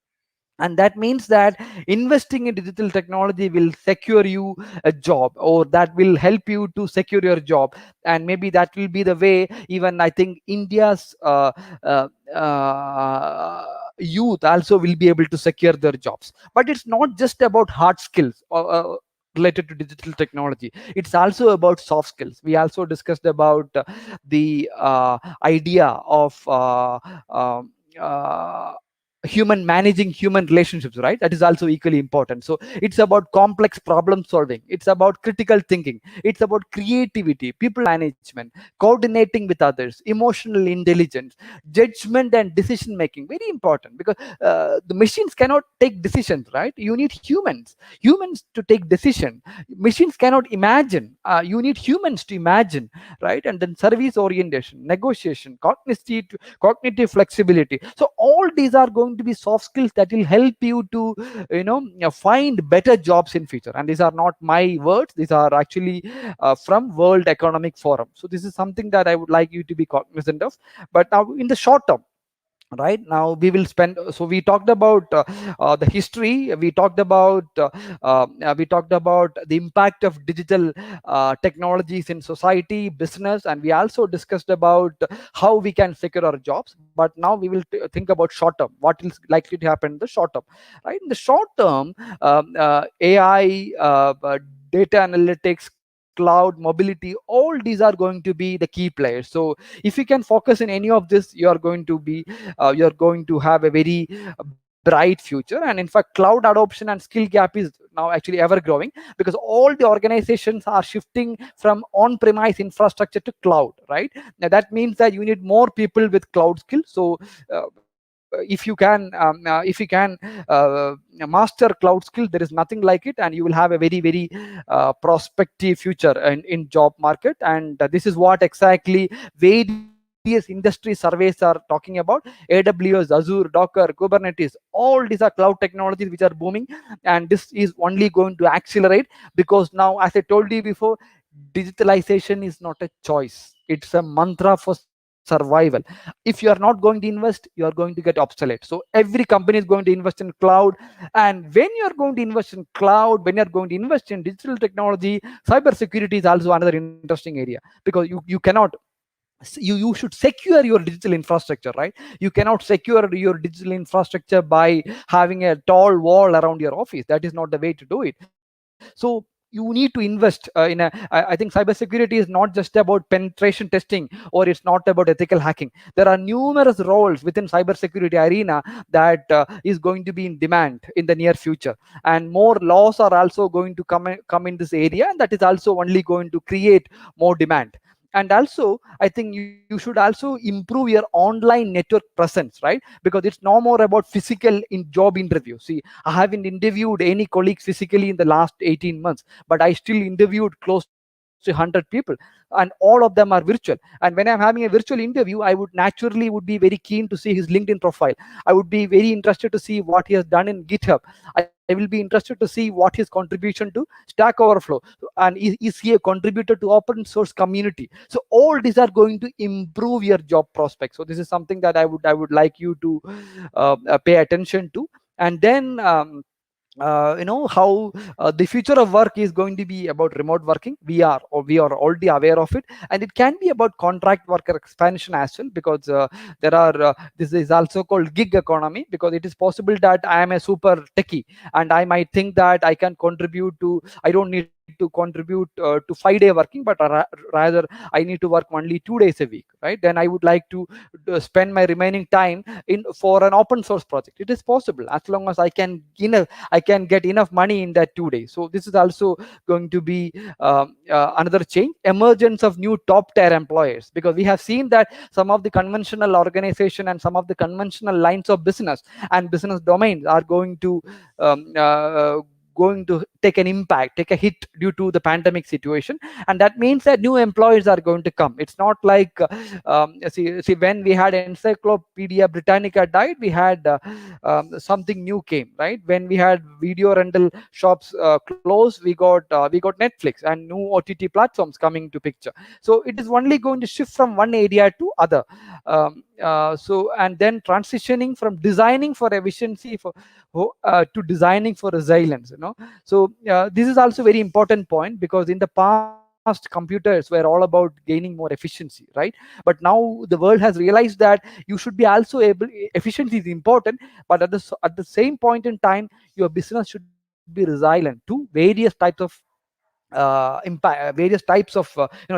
And that means that investing in digital technology will secure you a job, or that will help you to secure your job. And maybe that will be the way even I think India's uh, uh, youth also will be able to secure their jobs. But it's not just about hard skills related to digital technology, it's also about soft skills. We also discussed about the idea of um, uh, human managing human relationships, right? That is also equally important. So it's about complex problem solving, it's about critical thinking, it's about creativity, people management, coordinating with others, emotional intelligence, judgment and decision making. Very important, because the machines cannot take decisions, right? You need humans to take decision. Machines cannot imagine, you need humans to imagine, right? And then service orientation, negotiation, cognitive flexibility. So all these are going to be soft skills that will help you to, find better jobs in future. And these are not my words, these are actually from World Economic Forum. So this is something that I would like you to be cognizant of. But now in the short term, right now we will spend, so we talked about the history, we talked about the impact of digital technologies in society, business, and we also discussed about how we can secure our jobs. But now we will think about short term, what is likely to happen in the short term. Right, in the short term, AI, data analytics, cloud, mobility, all these are going to be the key players. So if you can focus in any of this, you're going to have a very bright future. And in fact, cloud adoption and skill gap is now actually ever growing, because all the organizations are shifting from on-premise infrastructure to cloud, right? Now that means that you need more people with cloud skills. So if you can master cloud skill, there is nothing like it, and you will have a very prospective future in job market. And this is what exactly various industry surveys are talking about. AWS, Azure, Docker, Kubernetes, all these are cloud technologies which are booming, and this is only going to accelerate, because now, as I told you before, digitalization is not a choice, it's a mantra for survival. If you are not going to invest, you are going to get obsolete. So every company is going to invest in cloud. And when you are going to invest in cloud, when you are going to invest in digital technology, cyber security is also another interesting area, because you cannot, you should secure your digital infrastructure, right? You cannot secure your digital infrastructure by having a tall wall around your office. That is not the way to do it. So you need to invest I think cybersecurity is not just about penetration testing, or it's not about ethical hacking. There are numerous roles within cybersecurity arena that is going to be in demand in the near future, and more laws are also going to come in this area, and that is also only going to create more demand. And also, I think you should also improve your online network presence, right? Because it's no more about physical in job interview. See, I haven't interviewed any colleagues physically in the last 18 months, but I still interviewed close to 100 people, and all of them are virtual. And when I'm having a virtual interview, I would naturally would be very keen to see his LinkedIn profile. I would be very interested to see what he has done in GitHub. I will be interested to see what his contribution to Stack Overflow, and is he a contributor to open source community. So all these are going to improve your job prospects. So this is something that I would like you to pay attention to. And then how the future of work is going to be about remote working. We are already aware of it, and it can be about contract worker expansion as well, because there are this is also called gig economy, because it is possible that I am a super techie, and I might think that I don't need to contribute to 5-day working, but rather I need to work only 2 days a week, right? Then I would like to spend my remaining time in for an open source project. It is possible, as long as I can get enough money in that 2 days. So this is also going to be another change. Emergence of new top tier employers, because we have seen that some of the conventional organization and some of the conventional lines of business and business domains are um, uh, going to take a hit due to the pandemic situation. And that means that new employees are going to come. It's not like see, when we had Encyclopedia Britannica died, we had something new came, right? When we had video rental shops closed, we got Netflix and new OTT platforms coming to picture. So it is only going to shift from one area to other. So and then transitioning from designing for efficiency to designing for resilience. So this is also very important point, because in the past computers were all about gaining more efficiency, right? But now the world has realized that you should be also able, efficiency is important, but at the same point in time, your business should be resilient to various types of various types of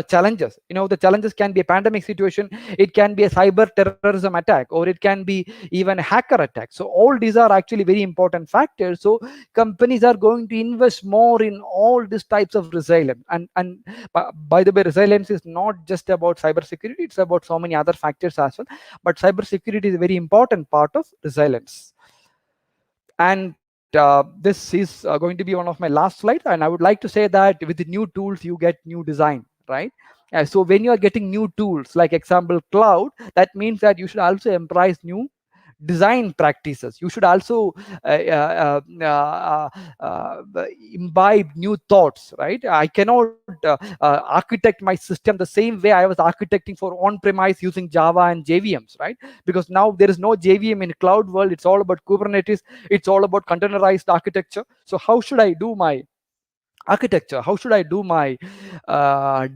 challenges. The challenges can be a pandemic situation, it can be a cyber terrorism attack, or it can be even a hacker attack. So all these are actually very important factors. So companies are going to invest more in all these types of resilience. And by the way, resilience is not just about cyber security, it's about so many other factors as well, but cyber security is a very important part of resilience. And this is going to be one of my last slides, and I would like to say that with the new tools you get new design, right? So when you are getting new tools, like example cloud, that means that you should also embrace new design practices. You should also imbibe new thoughts, right? I cannot architect my system the same way I was architecting for on premise using Java and JVMs, right? Because now there is no JVM in cloud world. It's all about Kubernetes, it's all about containerized architecture. So how should I do my architecture? How should I do my uh,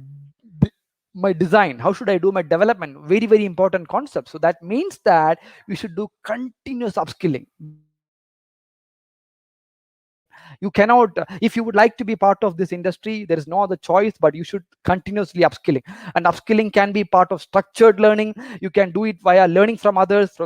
my design? How should I do my development? Very, very important concept. So that means that we should do continuous upskilling. You cannot, if you would like to be part of this industry, there is no other choice, but you should continuously upskilling. And upskilling can be part of structured learning. You can do it via learning from others,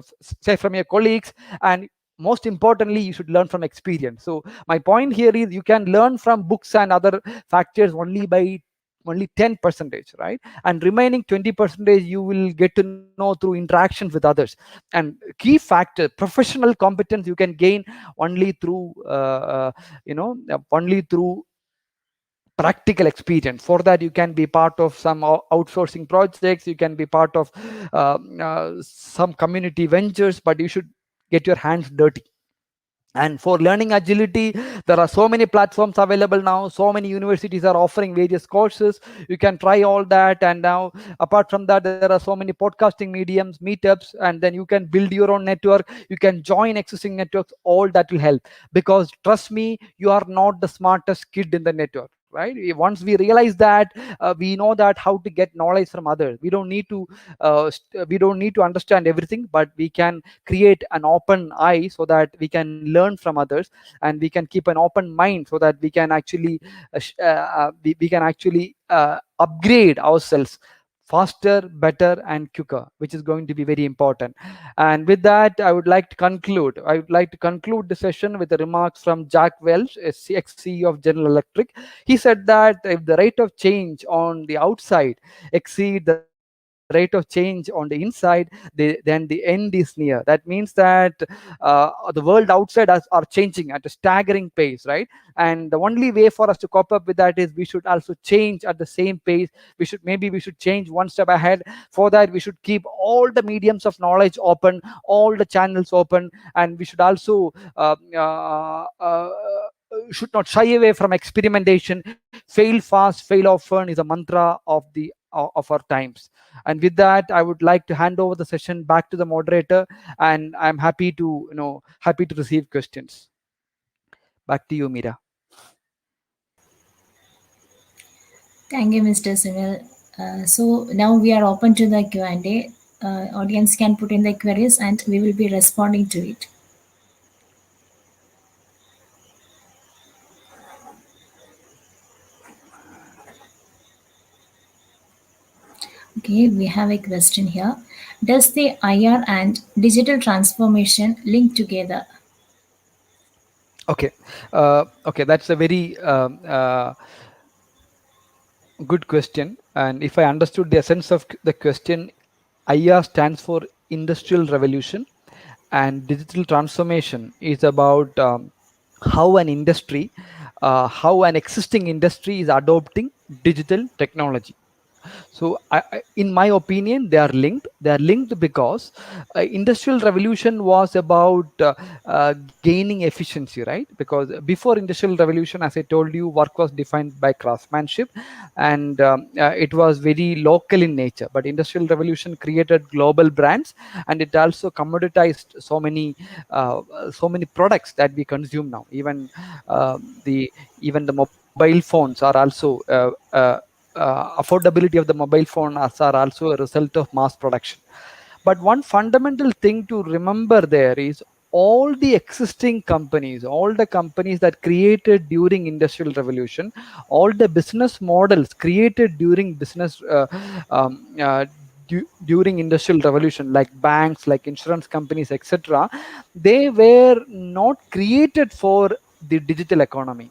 say from your colleagues, and most importantly, you should learn from experience. So my point here is you can learn from books and other factors only by only 10 percentage, right? And remaining 20 percentage you will get to know through interactions with others. And key factor, professional competence, you can gain only through only through practical experience. For that, you can be part of some outsourcing projects, you can be part of some community ventures, but you should get your hands dirty. And for learning agility, there are so many platforms available now, so many universities are offering various courses. You can try all that. And now, apart from that, there are so many podcasting mediums, meetups, and then you can build your own network, you can join existing networks. All that will help, because trust me, you are not the smartest kid in the network, right? Once we realize that, we know that how to get knowledge from others. We don't need to understand everything, but we can create an open eye so that we can learn from others, and we can keep an open mind so that we can actually we can actually upgrade ourselves faster, better, and quicker, which is going to be very important. And with that, I would like to conclude the session with the remarks from Jack Welch, ex-CEO of General Electric. He said that if the rate of change on the outside exceed the rate of change on the inside, then the end is near. That means that the world outside us are changing at a staggering pace, right? And the only way for us to cope up with that is we should also change at the same pace. We should change one step ahead. For that, we should keep all the mediums of knowledge open, all the channels open, and we should also should not shy away from experimentation. Fail fast, fail often is a mantra of our times. And with that, I would like to hand over the session back to the moderator, and I'm happy to happy to receive questions. Back to you, Mira. Thank you, Mr. Sunil. So now we are open to the Q&A. Audience can put in the queries and we will be responding to it. Okay, we have a question here. Does the IR and digital transformation link together? Okay, okay, that's a very good question. And if I understood the essence of the question, IR stands for Industrial Revolution, and digital transformation is about how an industry, how an existing industry is adopting digital technology. So in my opinion, they are linked. They are linked because industrial revolution was about gaining efficiency, right? Because before industrial revolution, as I told you, work was defined by craftsmanship, and it was very local in nature. But industrial revolution created global brands, and it also commoditized so many products that we consume now. The even the mobile phones are also affordability of the mobile phone are also a result of mass production. But one fundamental thing to remember there is all the existing companies, all the companies that created during industrial revolution, all the business models created during um, uh, during industrial revolution, like banks, like insurance companies, etc., they were not created for the digital economy.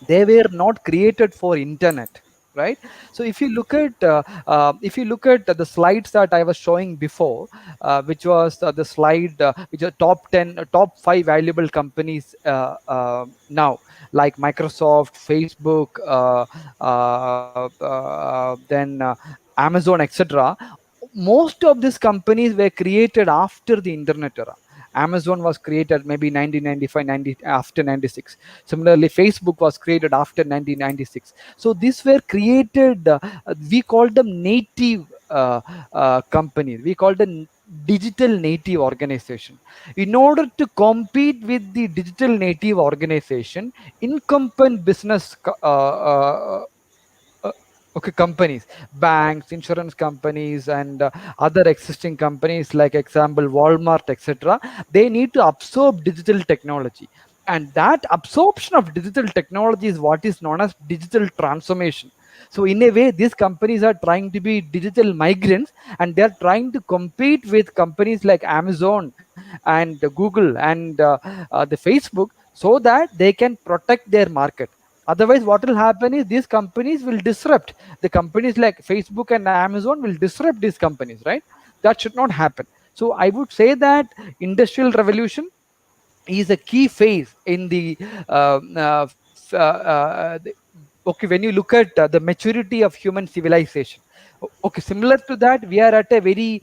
They were not created for internet, right? So if you look at the slides that I was showing before, which was the slide which are top 10 top 5 valuable companies now, like Microsoft, Facebook, then Amazon, etc. Most of these companies were created after the internet era. Amazon was created maybe 1995, 90, after 96. Similarly, Facebook was created after 1996. So these were created, we call them native companies. We call them digital native organization. In order to compete with the digital native organization, incumbent business uh, okay, companies, banks, insurance companies, and other existing companies, like example Walmart, etc., they need to absorb digital technology, and that absorption of digital technology is what is known as digital transformation. So in a way, these companies are trying to be digital migrants, and they are trying to compete with companies like Amazon and Google and the Facebook, so that they can protect their market. Otherwise, what will happen is these companies will disrupt. The companies like Facebook and Amazon will disrupt these companies, right? That should not happen. So I would say that industrial revolution is a key phase in the okay, when you look at the maturity of human civilization. Okay, similar to that, we are at a very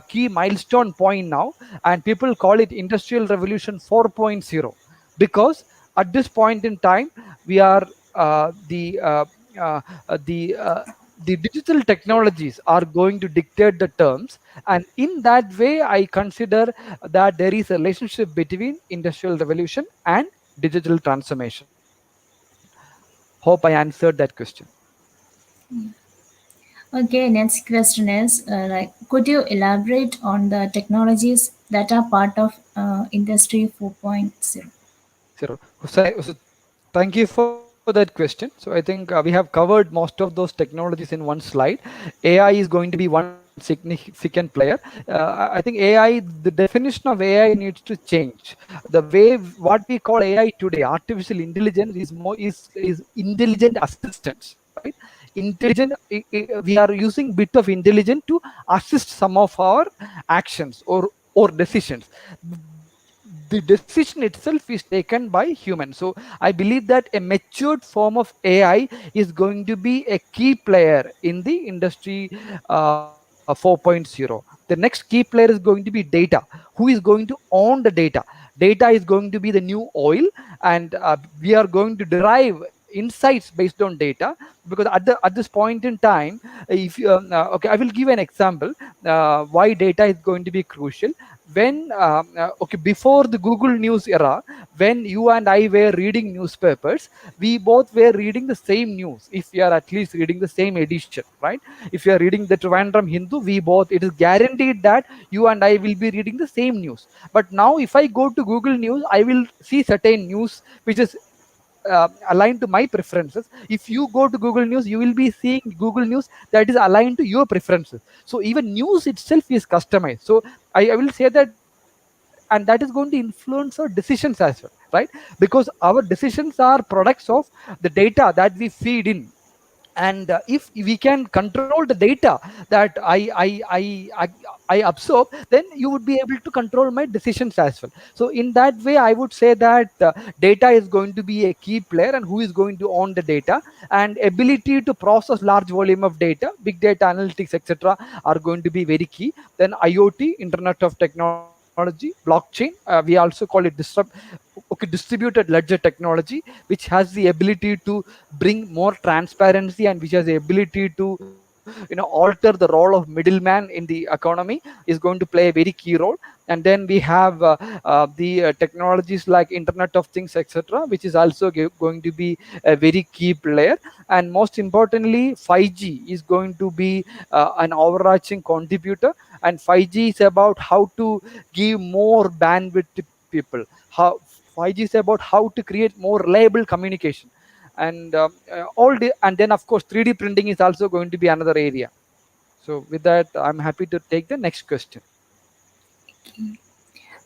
key milestone point now, and people call it industrial revolution 4.0, because at this point in time we are uh, the uh, uh, uh, the uh, the digital technologies are going to dictate the terms, and in that way I consider that there is a relationship between industrial revolution and digital transformation. Hope I answered that question. Okay, next question is could you elaborate on the technologies that are part of Industry 4.0? So, thank you for that question. So I think we have covered most of those technologies in one slide. AI is going to be one significant player. I think AI, the definition of AI needs to change. The way what we call AI today, artificial intelligence, is more is intelligent assistance, right? Intelligent. We are using bit of intelligence to assist some of our actions or decisions. The decision itself is taken by humans. So I believe that a matured form of AI is going to be a key player in the industry 4.0. The next key player is going to be data. Who is going to own the data? Data is going to be the new oil, and we are going to derive insights based on data, because at this point in time, if you, okay, I will give an example why data is going to be crucial. When okay, before the Google News era, when you and I were reading newspapers, we both were reading the same news. If we are at least reading the same edition, right? If you are reading the Trivandrum Hindu, we both, it is guaranteed that you and I will be reading the same news. But now, if I go to Google News, I will see certain news which is aligned to my preferences. If you go to Google News, you will be seeing Google News that is aligned to your preferences. So even news itself is customized. So I will say that, and that is going to influence our decisions as well, right? Because our decisions are products of the data that we feed in. And if we can control the data that I absorb, then you would be able to control my decisions as well. So in that way, I would say that data is going to be a key player, and who is going to own the data, and ability to process large volume of data, big data analytics, etc., are going to be very key. Then IoT, Internet of Technology, blockchain, we also call it okay, distributed ledger technology, which has the ability to bring more transparency, and which has the ability to alter the role of middleman in the economy, is going to play a very key role. And then we have the technologies like Internet of Things, etc., which is also going to be a very key player. And most importantly, 5G is going to be an overarching contributor. And 5G is about how to give more bandwidth to people, people. How 5G is about how to create more reliable communication, and and then of course 3D printing is also going to be another area. So with that, I'm happy to take the next question.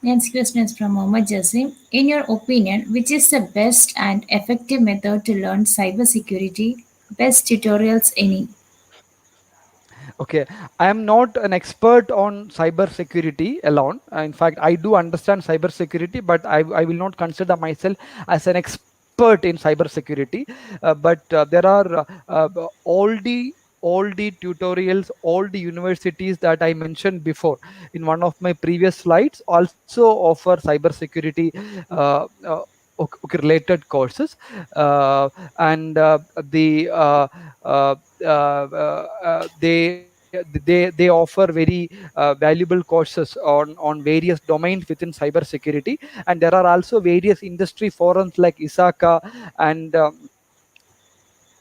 Next question is from Mohammed Jassim. In your opinion, which is the best and effective method to learn cybersecurity? Best tutorials any? Okay, I am not an expert on cyber security alone. In fact, I do understand cyber security, but I will not consider myself as an expert in cyber security. But there are all the tutorials, all the universities that I mentioned before in one of my previous slides also offer cyber security related courses, and the uh, they offer very valuable courses on various domains within cyber security. And there are also various industry forums like ISACA and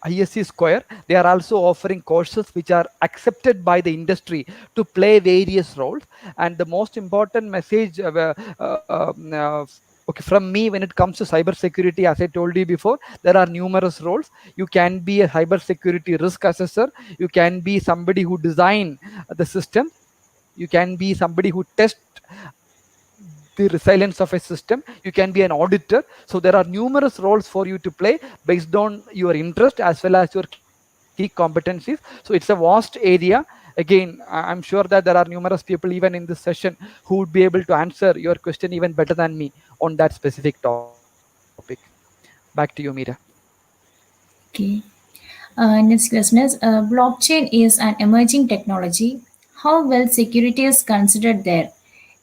ISC Square. They are also offering courses which are accepted by the industry to play various roles. And the most important message okay, from me when it comes to cyber security, as I told you before, there are numerous roles. You can be a cyber security risk assessor. You can be somebody who design the system. You can be somebody who test the resilience of a system. You can be an auditor. So there are numerous roles for you to play based on your interest as well as your key competencies. So it's a vast area. Again, I'm sure that there are numerous people even in this session who would be able to answer your question even better than me on that specific topic. Back to you, Meera. Okay. Next question is blockchain is an emerging technology. How well security is considered there?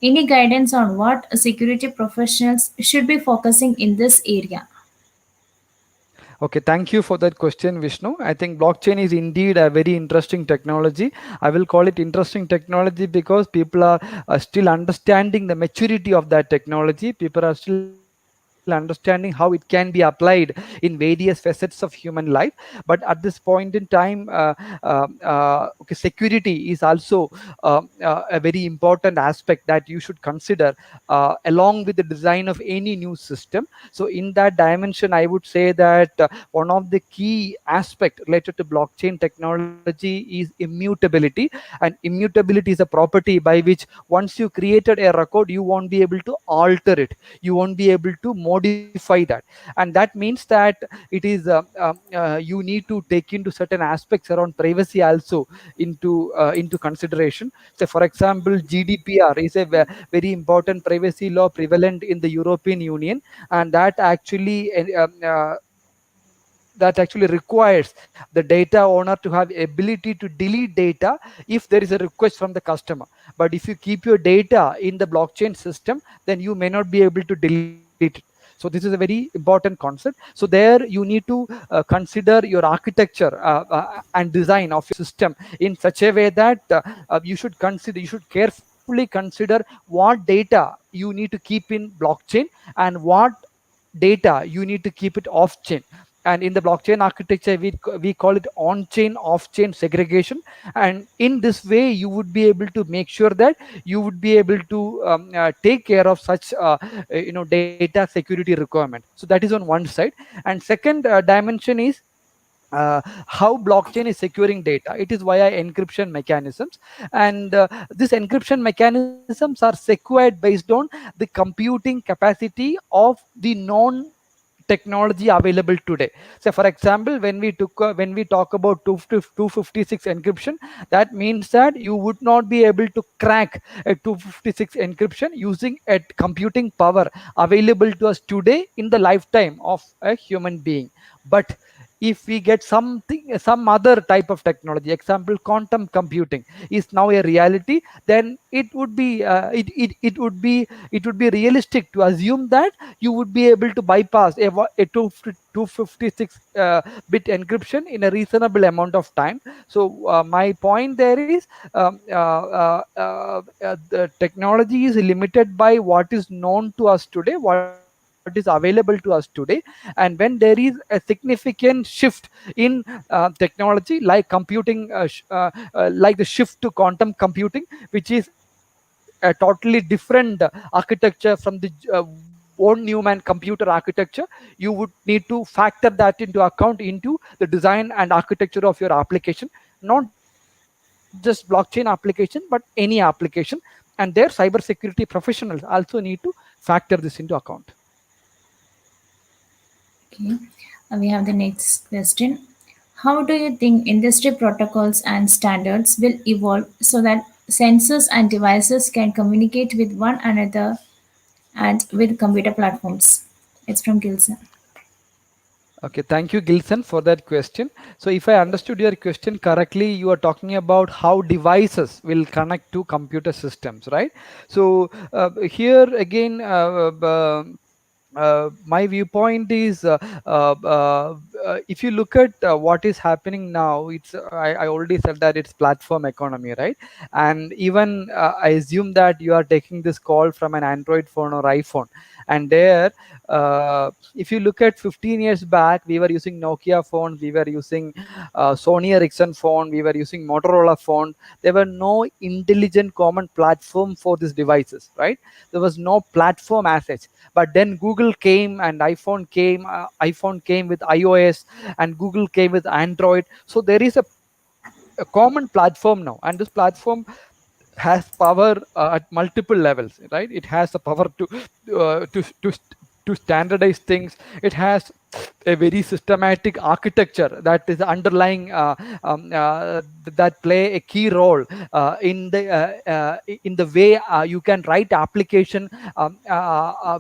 Any guidance on what security professionals should be focusing in this area? Okay, thank you for that question, Vishnu. I think blockchain is indeed a very interesting technology. I will call it interesting technology because people are still understanding the maturity of that technology. People are still understanding how it can be applied in various facets of human life. But at this point in time, okay, security is also a very important aspect that you should consider along with the design of any new system. So in that dimension, I would say that one of the key aspect related to blockchain technology is immutability. And immutability is a property by which once you created a record, you won't be able to alter it, you won't be able to modify that. And that means that it is you need to take into certain aspects around privacy also into consideration. So for example, GDPR is a very important privacy law prevalent in the European Union, and that actually requires the data owner to have ability to delete data if there is a request from the customer. But if you keep your data in the blockchain system, then you may not be able to delete it. So this is a very important concept. So there you need to consider your architecture and design of your system in such a way that you should carefully consider what data you need to keep in blockchain and what data you need to keep it off chain. And in the blockchain architecture, we call it on chain off chain segregation. And in this way you would be able to make sure that you would be able to take care of such data security requirement. So that is on one side. And second dimension is how blockchain is securing data. It is via encryption mechanisms, and these encryption mechanisms are secured based on the computing capacity of the known technology available today. So for example, when we talk about 256 encryption, that means that you would not be able to crack a 256 encryption using a computing power available to us today in the lifetime of a human being. But if we get some other type of technology, example quantum computing is now a reality, then it would be realistic to assume that you would be able to bypass a 256 bit encryption in a reasonable amount of time. So my point there is the technology is limited by what is known to us today, what is available to us today. And when there is a significant shift in technology like computing like the shift to quantum computing, which is a totally different architecture from the own Newman computer architecture, you would need to factor that into account into the design and architecture of your application, not just blockchain application, but any application. And their cybersecurity professionals also need to factor this into account. Okay. We have the next question. How do you think industry protocols and standards will evolve so that sensors and devices can communicate with one another and with computer platforms? It's from Gilson. Okay, thank you, Gilson, for that question. So, if I understood your question correctly, you are talking about how devices will connect to computer systems, right? So, here again, my viewpoint is if you look at what is happening now, I already said that it's platform economy, right? And even I assume that you are taking this call from an Android phone or iPhone, and there if you look at 15 years back, we were using Nokia phones, we were using Sony Ericsson phone, we were using Motorola phone. There were no intelligent common platform for these devices, right? There was no platform as such. But then Google came and iPhone came with iOS, and Google came with Android. So there is a common platform now, and this platform has power at multiple levels, right? It has the power uh, to to to standardize things. It has a very systematic architecture that is underlying that play a key role in the way you can write application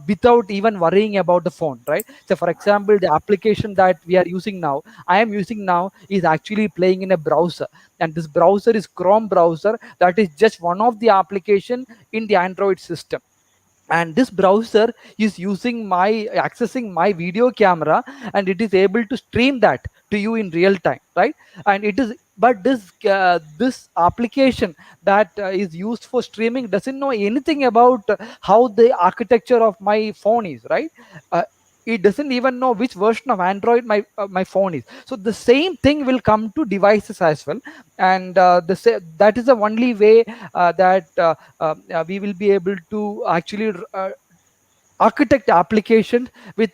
without even worrying about the phone, right? So for example, the application that we are using now, I am using now, is actually playing in a browser, and this browser is Chrome browser. That is just one of the application in the Android system, and this browser is accessing my video camera, and it is able to stream that to you in real time, right? And it is, but this application that is used for streaming doesn't know anything about how the architecture of my phone is, right? uh, it doesn't even know which version of Android my phone is. So the same thing will come to devices as well, and that is the only way that we will be able to actually architect applications which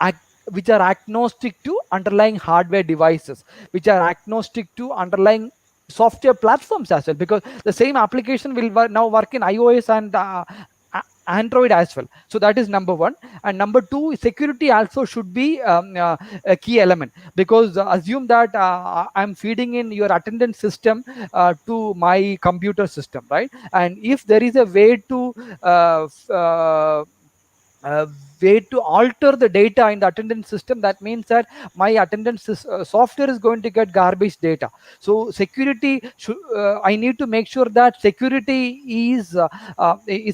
are agnostic to underlying hardware devices, which are agnostic to underlying software platforms as well, because the same application will now work in iOS and Android as well. So that is number one. And number two, security also should be a key element, because assume that I'm feeding in your attendance system to my computer system, right? And if there is a way to uh, alter the data in the attendance system, that means that my software is going to get garbage data. So security I need to make sure that security is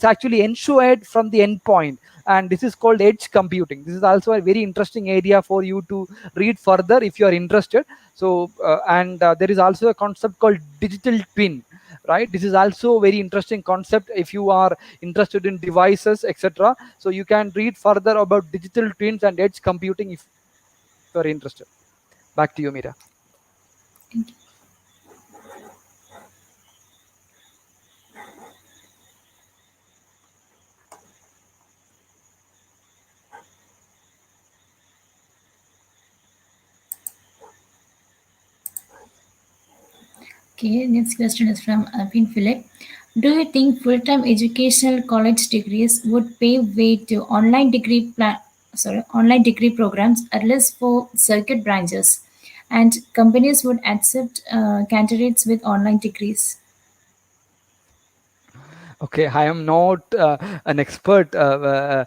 actually ensured from the endpoint, and this is called edge computing. This is also a very interesting area for you to read further if you are interested. So and there is also a concept called digital twin, right? This is also a very interesting concept if you are interested in devices, etc. So you can read further about digital twins and edge computing if you are interested. Back to you, Mira. Okay, next question is from Alvin Philip. Do you think full-time educational college degrees would pave way to online degree programs, at least for circuit branches, and companies would accept candidates with online degrees? Okay, I am not an expert. I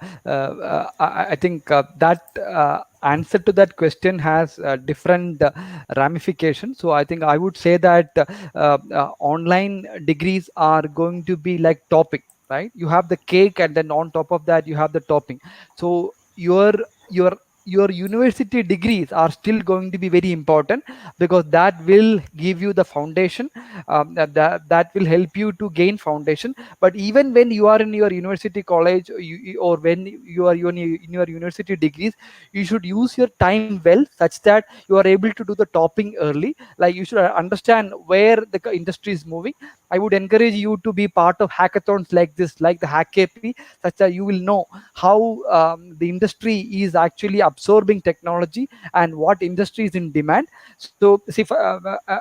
think that answer to that question has different ramifications. So I think I would say that online degrees are going to be like topping, right? You have the cake, and then on top of that, you have the topping. So your your university degrees are still going to be very important, because that will give you the foundation, that will help you to gain foundation. But even when you are in your university college, or when you are in your university degrees, you should use your time well, such that you are able to do the topping early. Like, you should understand where the industry is moving, I would encourage you to be part of hackathons like this, like the HackAP, such that you will know how the industry is actually absorbing technology and what industry is in demand. So, see,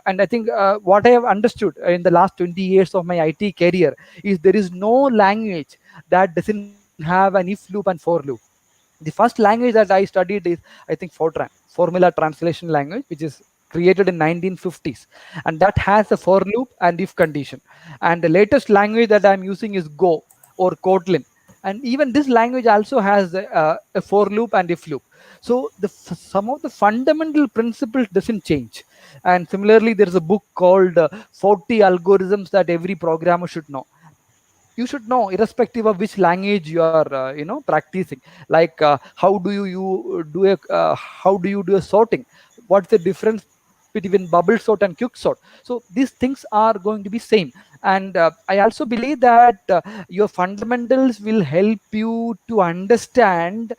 and I think what I have understood in the last 20 years of my IT career is there is no language that doesn't have an if loop and for loop. The first language that I studied is, I think, Fortran, Formula Translation Language, which is created in 1950s, and that has a for loop and if condition. And the latest language that I'm using is Go or Kotlin, and even this language also has a for loop and if loop. So some of the fundamental principles doesn't change. And similarly, there is a book called 40 algorithms that every programmer should know. You should know irrespective of which language you are practicing, like how do you do a sorting, what's the difference between bubble sort and quick sort. So these things are going to be same. And I also believe that your fundamentals will help you to understand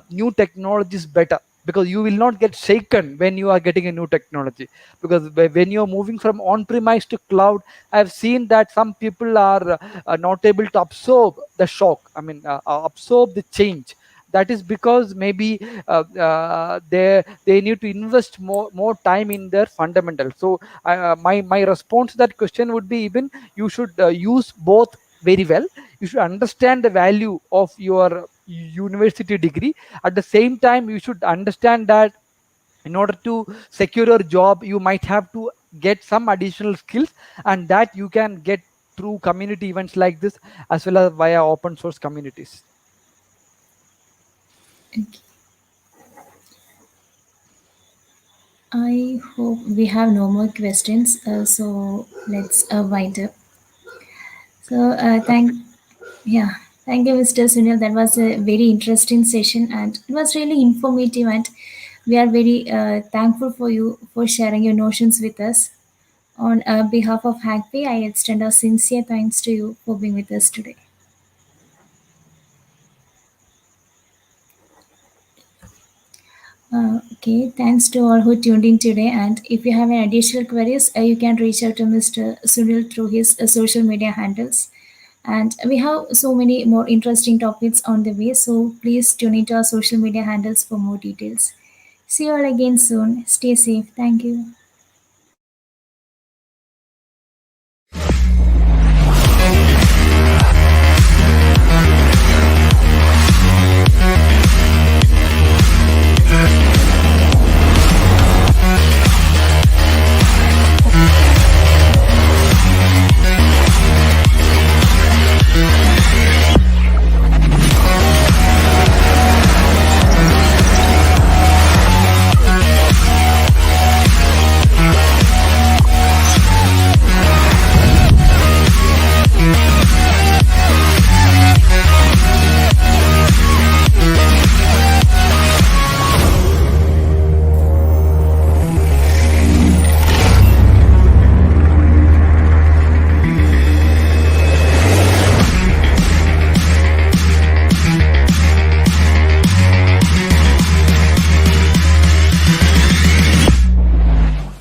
new technologies better, because you will not get shaken when you are getting a new technology. Because when you're moving from on premise to cloud, I've seen that some people are not able to absorb the shock, I mean, absorb the change. That is because maybe they need to invest more time in their fundamentals. So my response to that question would be, even you should use both very well. You should understand the value of your university degree. At the same time, you should understand that in order to secure your job, you might have to get some additional skills, and that you can get through community events like this, as well as via open source communities. Okay. I hope we have no more questions. So let's wind up. So Okay. yeah, thank you, Mr. Sunil. That was a very interesting session, and it was really informative. And we are very thankful for you for sharing your notions with us. On behalf of Hackpay, I extend our sincere thanks to you for being with us today. Okay, thanks to all who tuned in today. And if you have any additional queries, you can reach out to Mr. Sunil through his social media handles. And we have so many more interesting topics on the way, so please tune into our social media handles for more details. See you all again soon. Stay safe. Thank you.